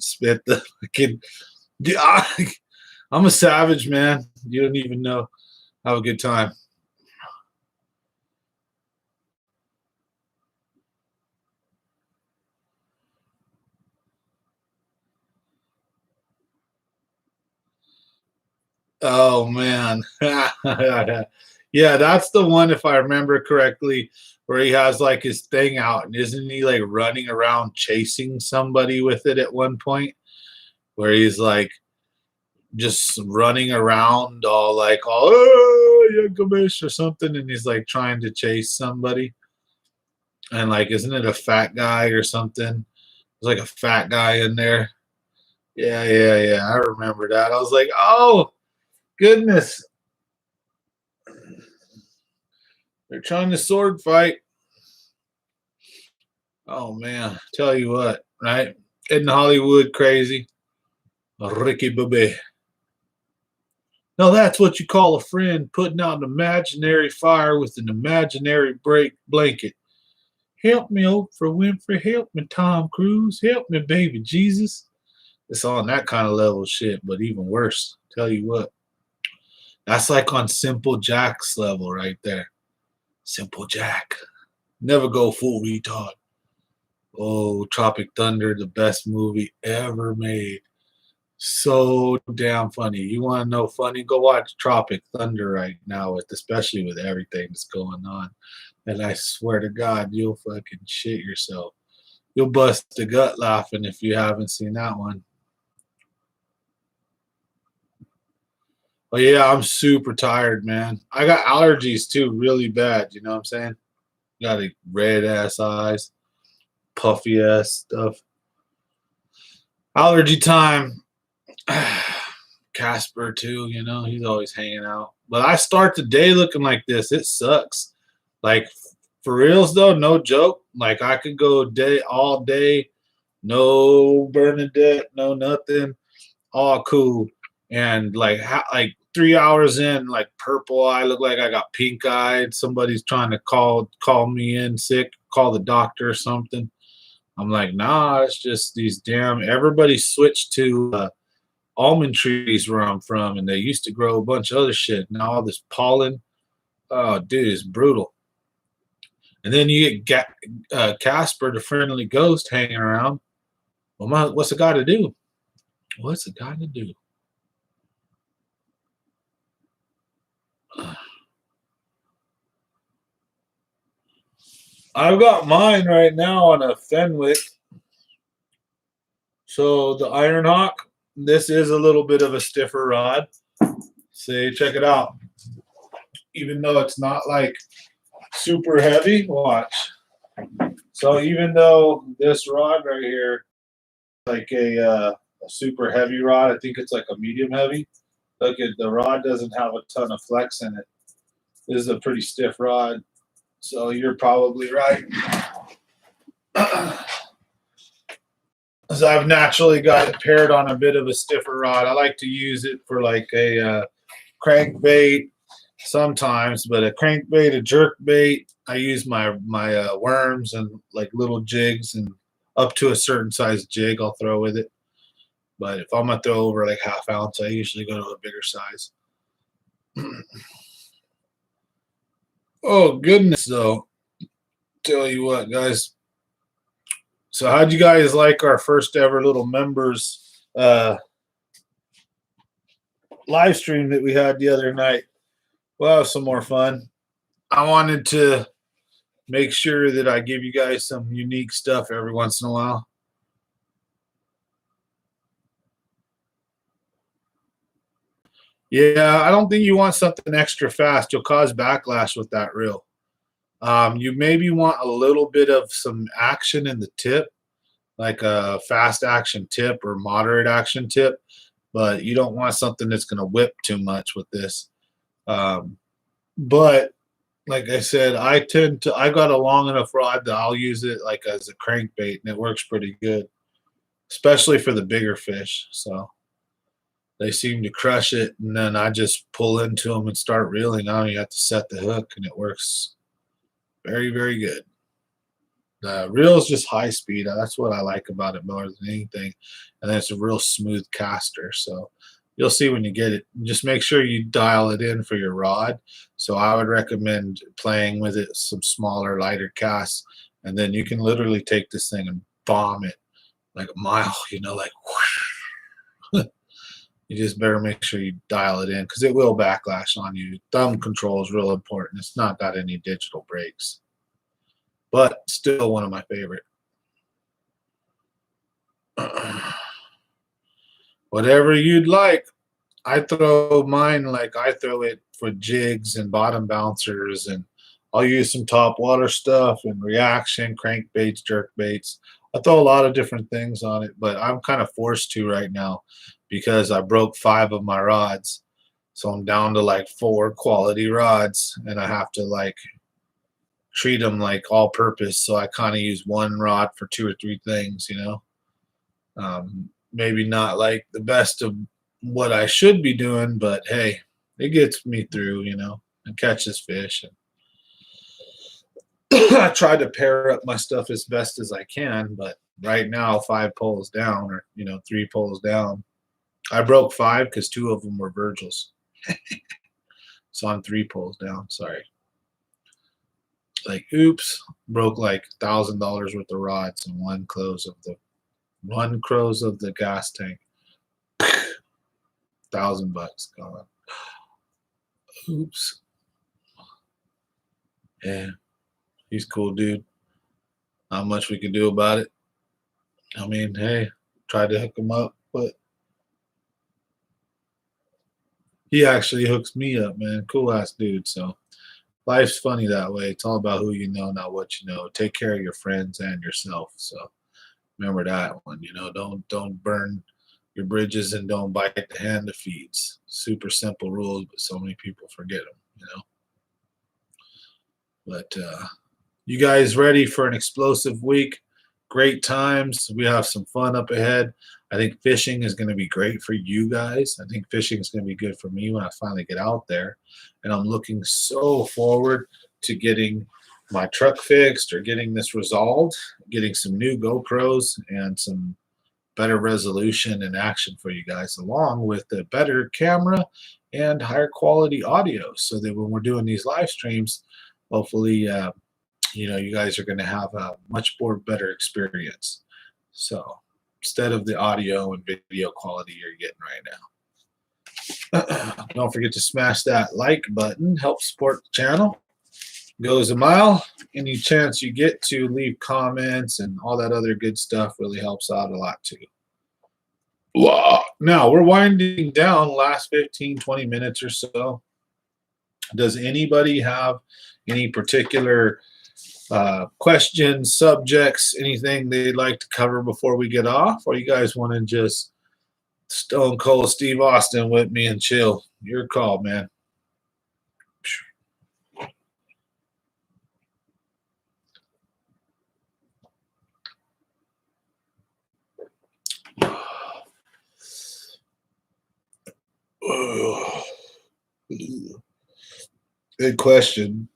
spit the fucking. I'm a savage, man. You don't even know. Have a good time. Oh man. Yeah, that's the one, if I remember correctly, where he has like his thing out, and isn't he like running around chasing somebody with it at one point? Where he's like just running around all like, oh, Yankovish or something, and he's like trying to chase somebody. And like, isn't it a fat guy or something? There's like a fat guy in there. Yeah. I remember that. I was like, oh, goodness. They're trying to sword fight. Oh, man. Tell you what, right? In Hollywood, crazy. Ricky Bobby. Now that's what you call a friend putting out an imaginary fire with an imaginary blanket. Help me, Oprah Winfrey. Help me, Tom Cruise. Help me, baby Jesus. It's on that kind of level shit, but even worse. Tell you what. That's like on Simple Jack's level right there. Simple Jack. Never go full retard. Oh, Tropic Thunder, the best movie ever made. So damn funny. You want to know funny? Go watch Tropic Thunder right now, especially with everything that's going on. And I swear to God, you'll fucking shit yourself. You'll bust the gut laughing if you haven't seen that one. But yeah, I'm super tired, man. I got allergies too, really bad. You know what I'm saying? Got a red ass eyes, puffy ass stuff. Allergy time. Casper too, you know, he's always hanging out. But I start the day looking like this. It sucks. Like for reals though, no joke. Like I could go all day, no Bernadette, no nothing, all cool. And like 3 hours in, like purple eye, look like I got pink eyed. Somebody's trying to call me in sick. call the doctor or something. I'm like, nah, it's just these damn. Everybody switched to almond trees where I'm from, and they used to grow a bunch of other shit. Now all this pollen, oh, dude, it's brutal. And then you get Casper, the friendly ghost, hanging around. Well, what's it got to do? What's it got to do? I've got mine right now on a Fenwick. So the Iron Hawk, this is a little bit of a stiffer rod. See, check it out. Even though it's not like super heavy, watch. So even though this rod right here, like a super heavy rod, I think it's like a medium heavy. Look at the rod doesn't have a ton of flex in it. This is a pretty stiff rod. So you're probably right. So I've naturally got it paired on a bit of a stiffer rod. I like to use it for like a crankbait sometimes, but a crankbait, a jerk bait. I use my worms and like little jigs, and up to a certain size jig I'll throw with it. But if I'm gonna throw over like half ounce, I usually go to a bigger size. Oh goodness, though. Tell you what, guys. So how'd you guys like our first ever little members live stream that we had the other night? Well, some more fun. I wanted to make sure that I give you guys some unique stuff every once in a while. Yeah, I don't think you want something extra fast. You'll cause backlash with that reel. You maybe want a little bit of some action in the tip, like a fast action tip or moderate action tip, but you don't want something that's going to whip too much with this. But like I said, I got a long enough rod that I'll use it like as a crankbait, and it works pretty good, especially for the bigger fish. So they seem to crush it, and then I just pull into them and start reeling. Now you have to set the hook, and it works very, very good. The reel is just high speed. That's what I like about it more than anything. And then it's a real smooth caster. So you'll see when you get it. Just make sure you dial it in for your rod. So I would recommend playing with it some smaller, lighter casts. And then you can literally take this thing and bomb it like a mile, like whoosh. You just better make sure you dial it in because it will backlash on you. Thumb control is real important. It's not got any digital brakes. But still one of my favorite. Whatever you'd like. I throw mine like I throw it for jigs and bottom bouncers, and I'll use some top water stuff and reaction, crankbaits, jerk baits. I throw a lot of different things on it, but I'm kind of forced to right now because I broke 5 of my rods. So I'm down to like 4 quality rods, and I have to like treat them like all purpose. So I kind of use one rod for 2 or 3 things, maybe not like the best of what I should be doing, but hey, it gets me through, and catches fish. And I try to pair up my stuff as best as I can, but right now 5 poles down, or 3 poles down. I broke 5 because 2 of them were Virgil's. So I'm 3 poles down. Sorry. Like, oops, broke like $1,000 worth of rods and one close of the gas tank. $1,000 gone. Oops. Yeah, he's cool, dude. Not much we can do about it. I mean, hey, tried to hook him up, but he actually hooks me up, man. Cool ass dude. So life's funny that way. It's all about who you know, not what you know. Take care of your friends and yourself. So remember that one. Don't burn your bridges and don't bite the hand that feeds. Super simple rules, but so many people forget them. But you guys ready for an explosive week? Great times. We have some fun up ahead. I think fishing is going to be great for you guys. I think fishing is going to be good for me when I finally get out there. And I'm looking so forward to getting my truck fixed or getting this resolved, getting some new GoPros and some better resolution and action for you guys, along with a better camera and higher quality audio, so that when we're doing these live streams, hopefully, you guys are going to have a much more better experience. So instead of the audio and video quality you're getting right now. Don't forget to smash that like button. Help support the channel. Goes a mile. Any chance you get to leave comments and all that other good stuff really helps out a lot too. Wow. Now we're winding down, last 15-20 minutes or so. Does anybody have any particular questions, subjects, anything they'd like to cover before we get off? Or you guys want to just stone cold Steve Austin with me and chill? Your call, man. Good question.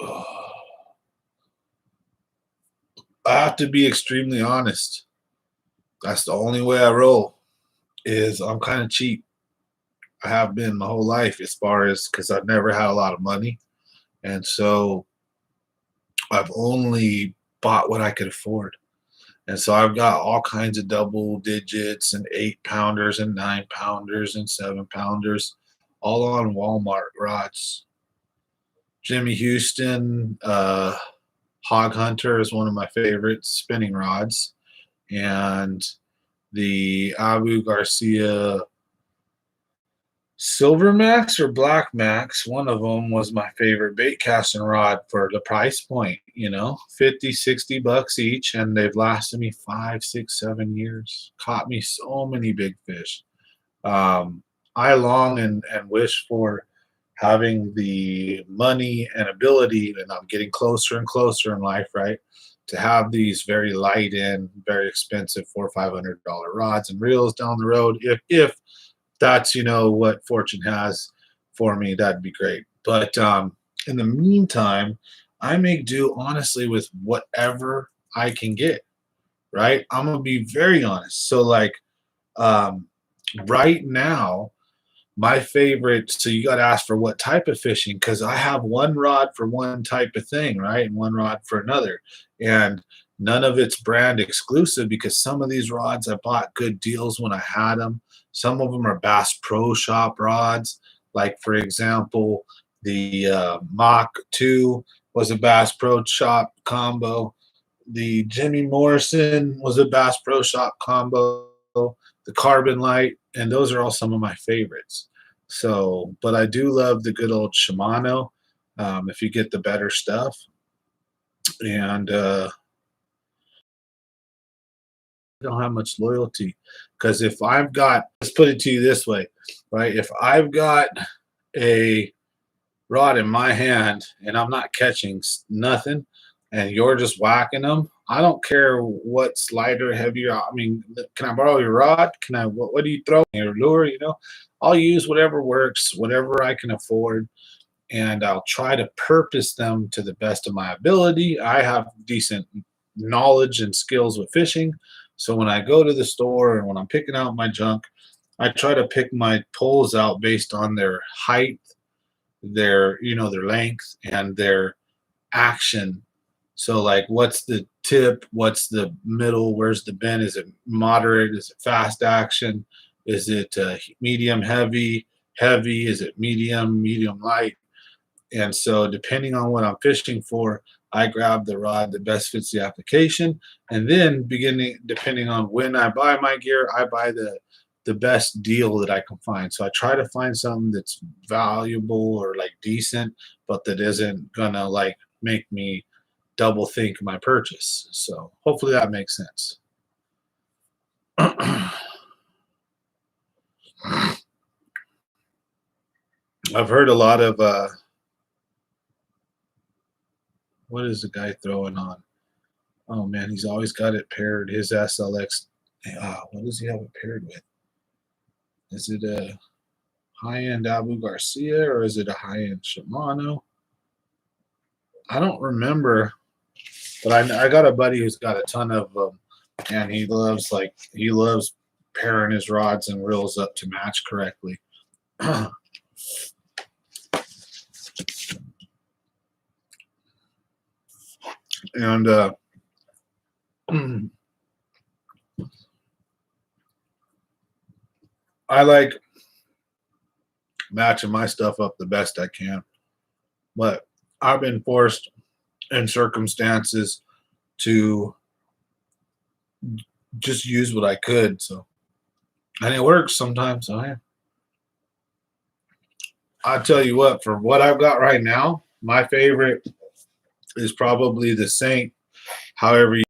I have to be extremely honest. That's the only way I roll. Is I'm kind of cheap. I have been my whole life, as far as, because I've never had a lot of money, and so I've only bought what I could afford. And so I've got all kinds of double digits and 8-pounders and 9-pounders and 7-pounders, all on Walmart rods. Jimmy Houston Hog Hunter is one of my favorite spinning rods, and the Abu Garcia Silver Max or Black Max, one of them was my favorite bait casting rod for the price point, 50, $60 each, and they've lasted me 5, 6, 7 years. Caught me so many big fish. I long and wish for having the money and ability, and I'm getting closer and closer in life, right, to have these very light and very expensive $400 or $500 rods and reels down the road. If that's what fortune has for me, that'd be great. But in the meantime, I make do honestly with whatever I can get. Right, I'm gonna be very honest. So like right now, my favorite, so you got to ask for what type of fishing, because I have one rod for one type of thing, right, and one rod for another, and none of it's brand exclusive, because some of these rods I bought good deals when I had them. Some of them are Bass Pro Shop rods, like for example, the Mach 2 was a Bass Pro Shop combo. The Jimmy Morrison was a Bass Pro Shop combo. The Carbon Light, and those are all some of my favorites. So, but I do love the good old Shimano, if you get the better stuff. And I don't have much loyalty, because if I've got, let's put it to you this way, right? If I've got a rod in my hand and I'm not catching nothing, and you're just whacking them, I don't care what's lighter, heavier. I mean, can I borrow your rod? Can I? What do you throw? Your lure? I'll use whatever works, whatever I can afford, and I'll try to purpose them to the best of my ability. I have decent knowledge and skills with fishing, so when I go to the store and when I'm picking out my junk, I try to pick my poles out based on their height, their length, and their action. So like, what's the tip? What's the middle? Where's the bend? Is it moderate? Is it fast action? Is it medium heavy? Heavy? Is it medium light? And so depending on what I'm fishing for, I grab the rod that best fits the application. And then depending on when I buy my gear, I buy the best deal that I can find. So I try to find something that's valuable or like decent, but that isn't gonna like make me double think my purchase. So hopefully that makes sense. I've heard a lot of what is the guy throwing on? Oh man, he's always got it paired. His SLX. What does he have it paired with? Is it a high-end Abu Garcia or is it a high-end Shimano? I don't remember, but I got a buddy who's got a ton of them, and he loves pairing his rods and reels up to match correctly. And I like matching my stuff up the best I can, but I've been forced in circumstances to just use what I could. So, and it works sometimes. So yeah. I tell you what, for what I've got right now, my favorite is probably the Saint, however you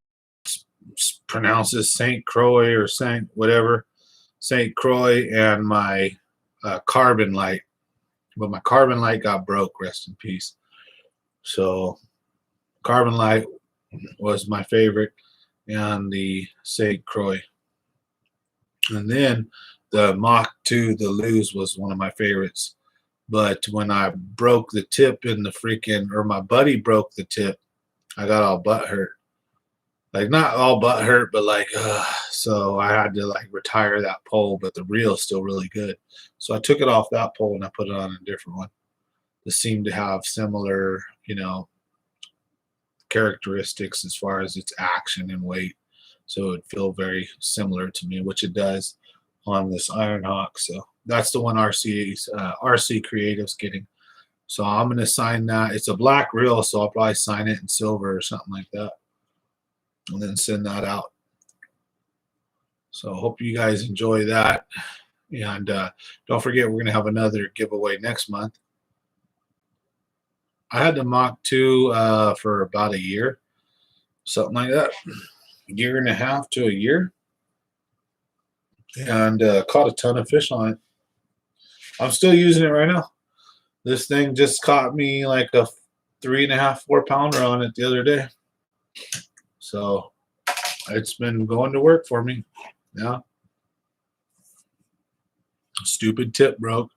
pronounce this, Saint Croix or Saint whatever, Saint Croix, and my Carbon Light. But my Carbon Light got broke, rest in peace. So Carbon Light was my favorite, and the Saint Croix. And then the Mach 2, the Lose, was one of my favorites. But when I broke the tip in the freaking, or my buddy broke the tip, I got all butt hurt. Like, not all butt hurt, but like, so I had to like retire that pole, but the reel's still really good. So I took it off that pole and I put it on a different one. That seemed to have similar, characteristics as far as its action and weight. So it would feel very similar to me, which it does on this Iron Hawk. So that's the one RC Creative's getting. So I'm going to sign that. It's a black reel, so I'll probably sign it in silver or something like that, and then send that out. So I hope you guys enjoy that. And don't forget, we're going to have another giveaway next month. I had the Mach 2 for about a year, something like that, a year and a half to a year, and caught a ton of fish on it. I'm still using it right now. This thing just caught me like a 3.5, 4 pounder on it the other day. So it's been going to work for me. Yeah. Stupid tip broke.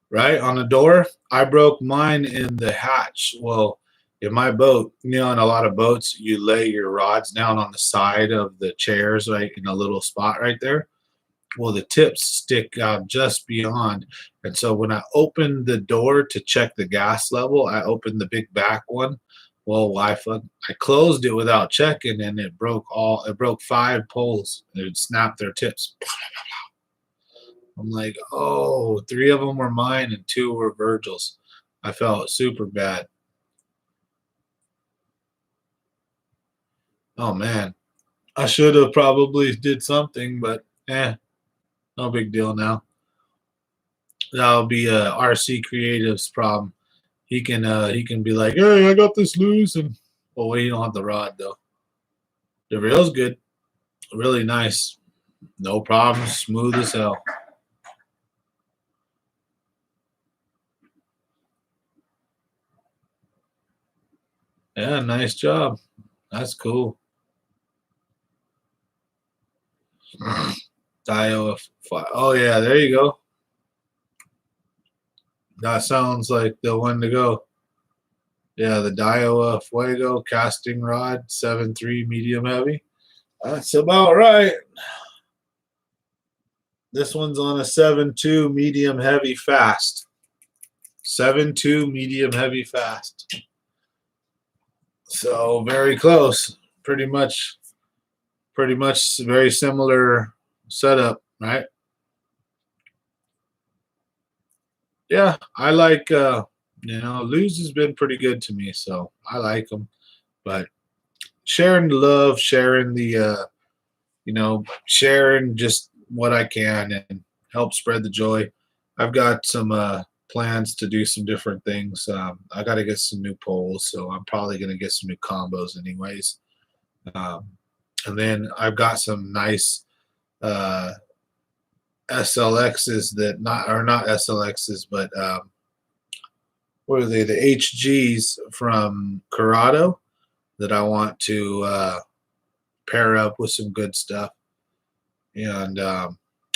Right on the door. I broke mine in the hatch. Well, in my boat, in a lot of boats, you lay your rods down on the side of the chairs, right, in a little spot right there. Well, the tips stick out just beyond. And so when I opened the door to check the gas level, I opened the big back one. Well, I closed it without checking, and it broke 5 poles. It snapped their tips. I'm like, oh, 3 of them were mine and 2 were Virgil's. I felt super bad. Oh man, I should have probably did something, but no big deal now. That'll be RC Creative's problem. He can be like, hey, I got this loose, and wait, you don't have the rod though. The reel's good, really nice, no problem, smooth as hell. Yeah, nice job. That's cool. Dioa. Oh yeah, there you go. That sounds like the one to go. Yeah, the Dioa Fuego casting rod, 7.3 medium heavy. That's about right. This one's on a 7.2 medium heavy fast. 7.2 medium heavy fast. So very close. Pretty much very similar setup, right? Yeah, I like Luz has been pretty good to me, so I like them. But sharing the love, sharing the sharing just what I can and help spread the joy. I've got some plans to do some different things. I got to get some new poles, so I'm probably going to get some new combos anyways. And then I've got some nice SLXs that are not SLXs, but what are they? The HGs from Corrado that I want to pair up with some good stuff. And I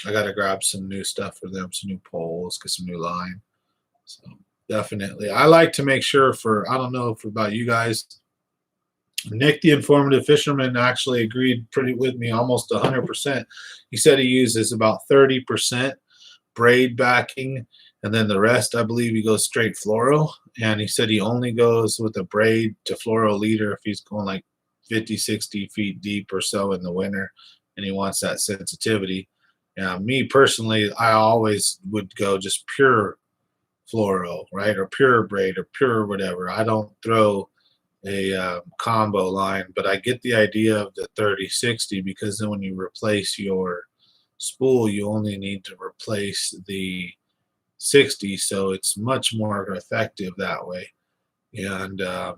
got to grab some new stuff for them, some new poles, get some new line. So definitely, I like to make sure for I don't know if about you guys. Nick, the informative fisherman, actually agreed pretty with me almost 100%. He said he uses about 30% braid backing, and then the rest, I believe, he goes straight fluoro. And he said he only goes with a braid to fluoro leader if he's going like 50, 60 feet deep or so in the winter, and he wants that sensitivity. Me personally, I always would go just pure fluoro, right, or pure braid or pure whatever. I don't throw a combo line, but I get the idea of the 30-60 because then when you replace your spool, you only need to replace the 60, so it's much more effective that way. And I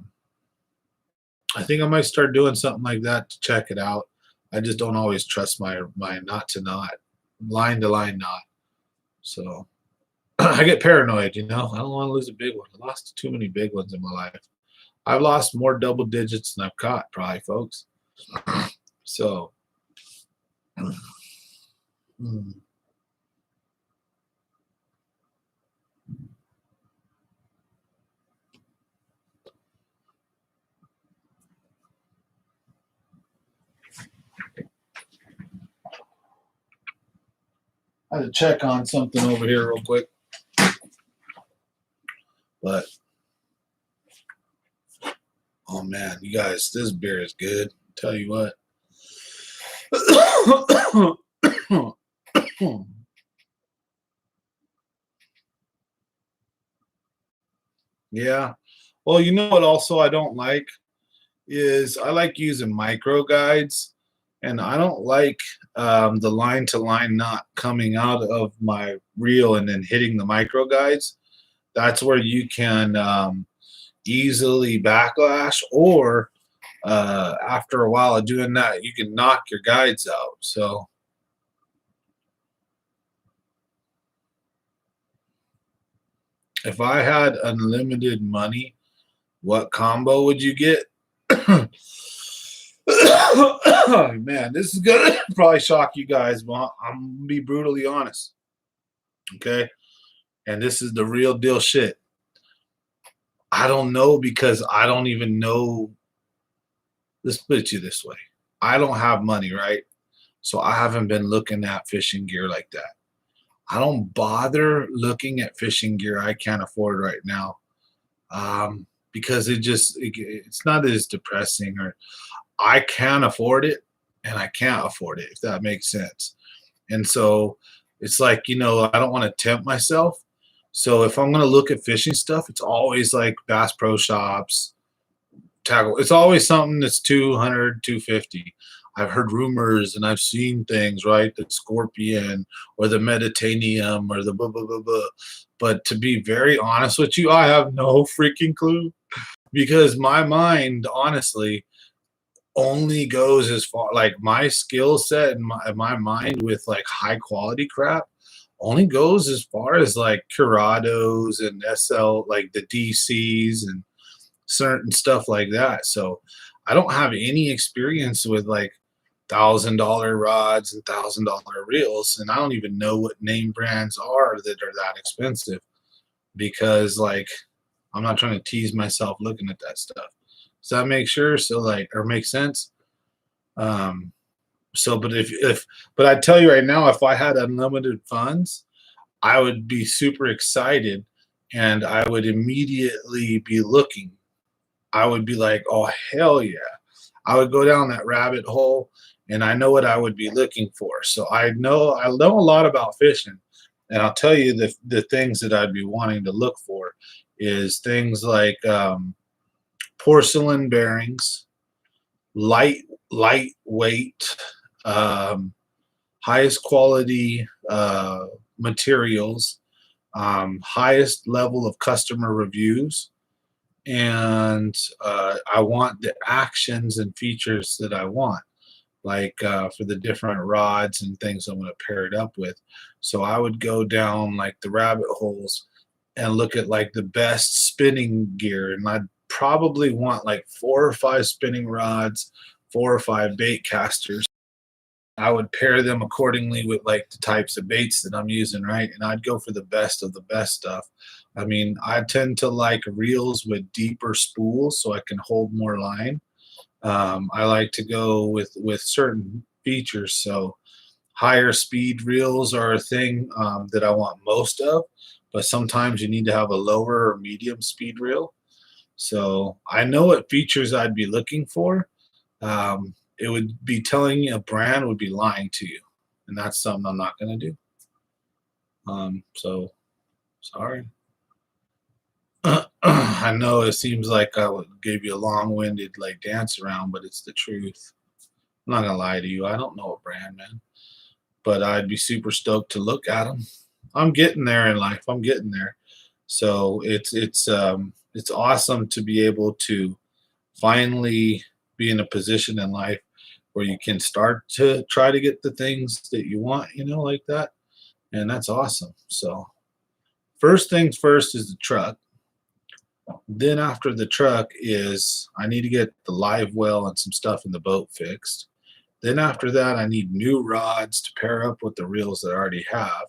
think I might start doing something like that to check it out. I just don't always trust my knot to knot, line to line knot. So I get paranoid, I don't want to lose a big one. I lost too many big ones in my life. I've lost more double digits than I've caught, probably, folks. So, mm. I had to check on something over here real quick. But, oh man, you guys, this beer is good. Tell you what. Yeah. Well, you know what also I don't like is I like using micro guides, and I don't like the line to line knot coming out of my reel and then hitting the micro guides. That's where you can easily backlash, or after a while of doing that, you can knock your guides out. So if I had unlimited money, what combo would you get? Man, this is gonna probably shock you guys, but I'm gonna be brutally honest. Okay. And this is the real deal shit. I don't know because I don't even know. Let's put it to you this way. I don't have money, right? So I haven't been looking at fishing gear like that. I don't bother looking at fishing gear I can't afford right now, because it's not as depressing, or I can afford it and I can't afford it, if that makes sense. And so it's like, I don't want to tempt myself. So if I'm going to look at fishing stuff, it's always like Bass Pro Shops, tackle. It's always something that's 200, 250. I've heard rumors and I've seen things, right? The Scorpion or the Mediterranean or the blah, blah, blah, blah. But to be very honest with you, I have no freaking clue, because my mind, honestly, only goes as far, like my skill set and my mind with like high quality crap only goes as far as like Curados and SL, like the DCs and certain stuff like that. So I don't have any experience with like $1,000 rods and $1,000 reels, and I don't even know what name brands are that are that expensive, because like I'm not trying to tease myself looking at that stuff. Does that make sure? So like, or make sense? Um, so, but but I tell you right now, if I had unlimited funds, I would be super excited, and I would immediately be looking. I would be like, oh, hell yeah. I would go down that rabbit hole, and I know what I would be looking for. So I know a lot about fishing, and I'll tell you the things that I'd be wanting to look for is things like porcelain bearings, lightweight, um, highest quality materials, highest level of customer reviews, and I want the actions and features that I want, like for the different rods and things I'm going to pair it up with. So I would go down like the rabbit holes and look at like the best spinning gear, and I'd probably want like 4 or 5 spinning rods, 4 or 5 bait casters. I would pair them accordingly with like the types of baits that I'm using, right? And I'd go for the best of the best stuff. I mean, I tend to like reels with deeper spools so I can hold more line. I like to go with certain features. So higher speed reels are a thing that I want most of, but sometimes you need to have a lower or medium speed reel. So I know what features I'd be looking for. It would be telling a brand would be lying to you, and that's something I'm not going to do. So sorry. I know it seems like gave you a long-winded like dance around, but it's the truth. I'm not gonna lie to you. I don't know a brand, man, but I'd be super stoked to look at them. I'm getting there in life. I'm getting there. So it's awesome to be able to finally be in a position in life where you can start to try to get the things that you want, like that. And that's awesome. So first things first is the truck. Then after the truck is I need to get the live well and some stuff in the boat fixed. Then after that, I need new rods to pair up with the reels that I already have.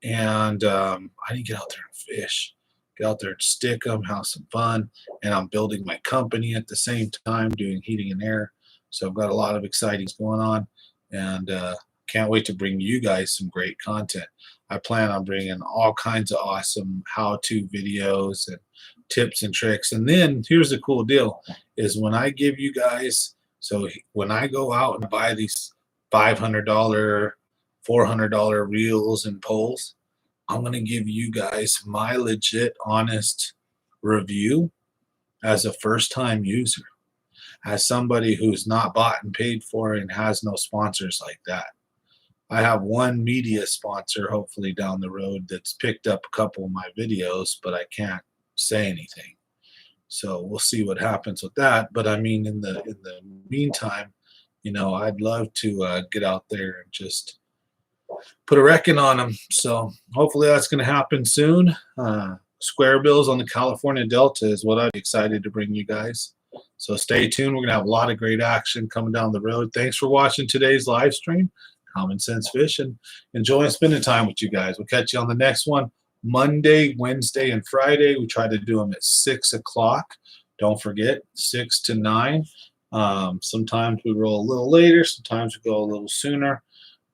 And I need to get out there and fish. Get out there and stick them, have some fun. And I'm building my company at the same time, doing heating and air. So I've got a lot of exciting going on. And can't wait to bring you guys some great content. I plan on bringing all kinds of awesome how-to videos and tips and tricks. And then here's the cool deal is when I give you guys, so when I go out and buy these $500, $400 reels and poles, I'm going to give you guys my legit, honest review as a first-time user, as somebody who's not bought and paid for and has no sponsors like that. I have one media sponsor, hopefully down the road, that's picked up a couple of my videos, but I can't say anything. So we'll see what happens with that. But I mean, in the meantime, I'd love to get out there and just put a wrecking on them. So hopefully that's going to happen soon. Square bills on the California Delta is what I'm excited to bring you guys. So stay tuned. We're going to have a lot of great action coming down the road. Thanks for watching today's live stream. Common Sense Fishing. Enjoying spending time with you guys. We'll catch you on the next one. Monday, Wednesday, and Friday. We try to do them at 6 o'clock. Don't forget, 6 to 9. Sometimes we roll a little later. Sometimes we go a little sooner.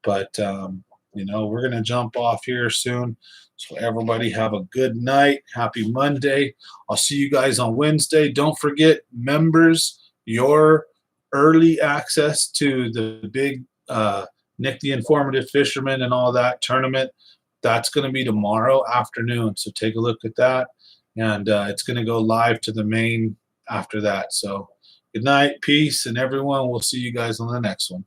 But, we're going to jump off here soon. So everybody have a good night. Happy Monday. I'll see you guys on Wednesday. Don't forget, members, your early access to the big Nick the Informative Fisherman and all that tournament, that's going to be tomorrow afternoon. So take a look at that. And it's going to go live to the main after that. So good night, peace, and everyone. We'll see you guys on the next one.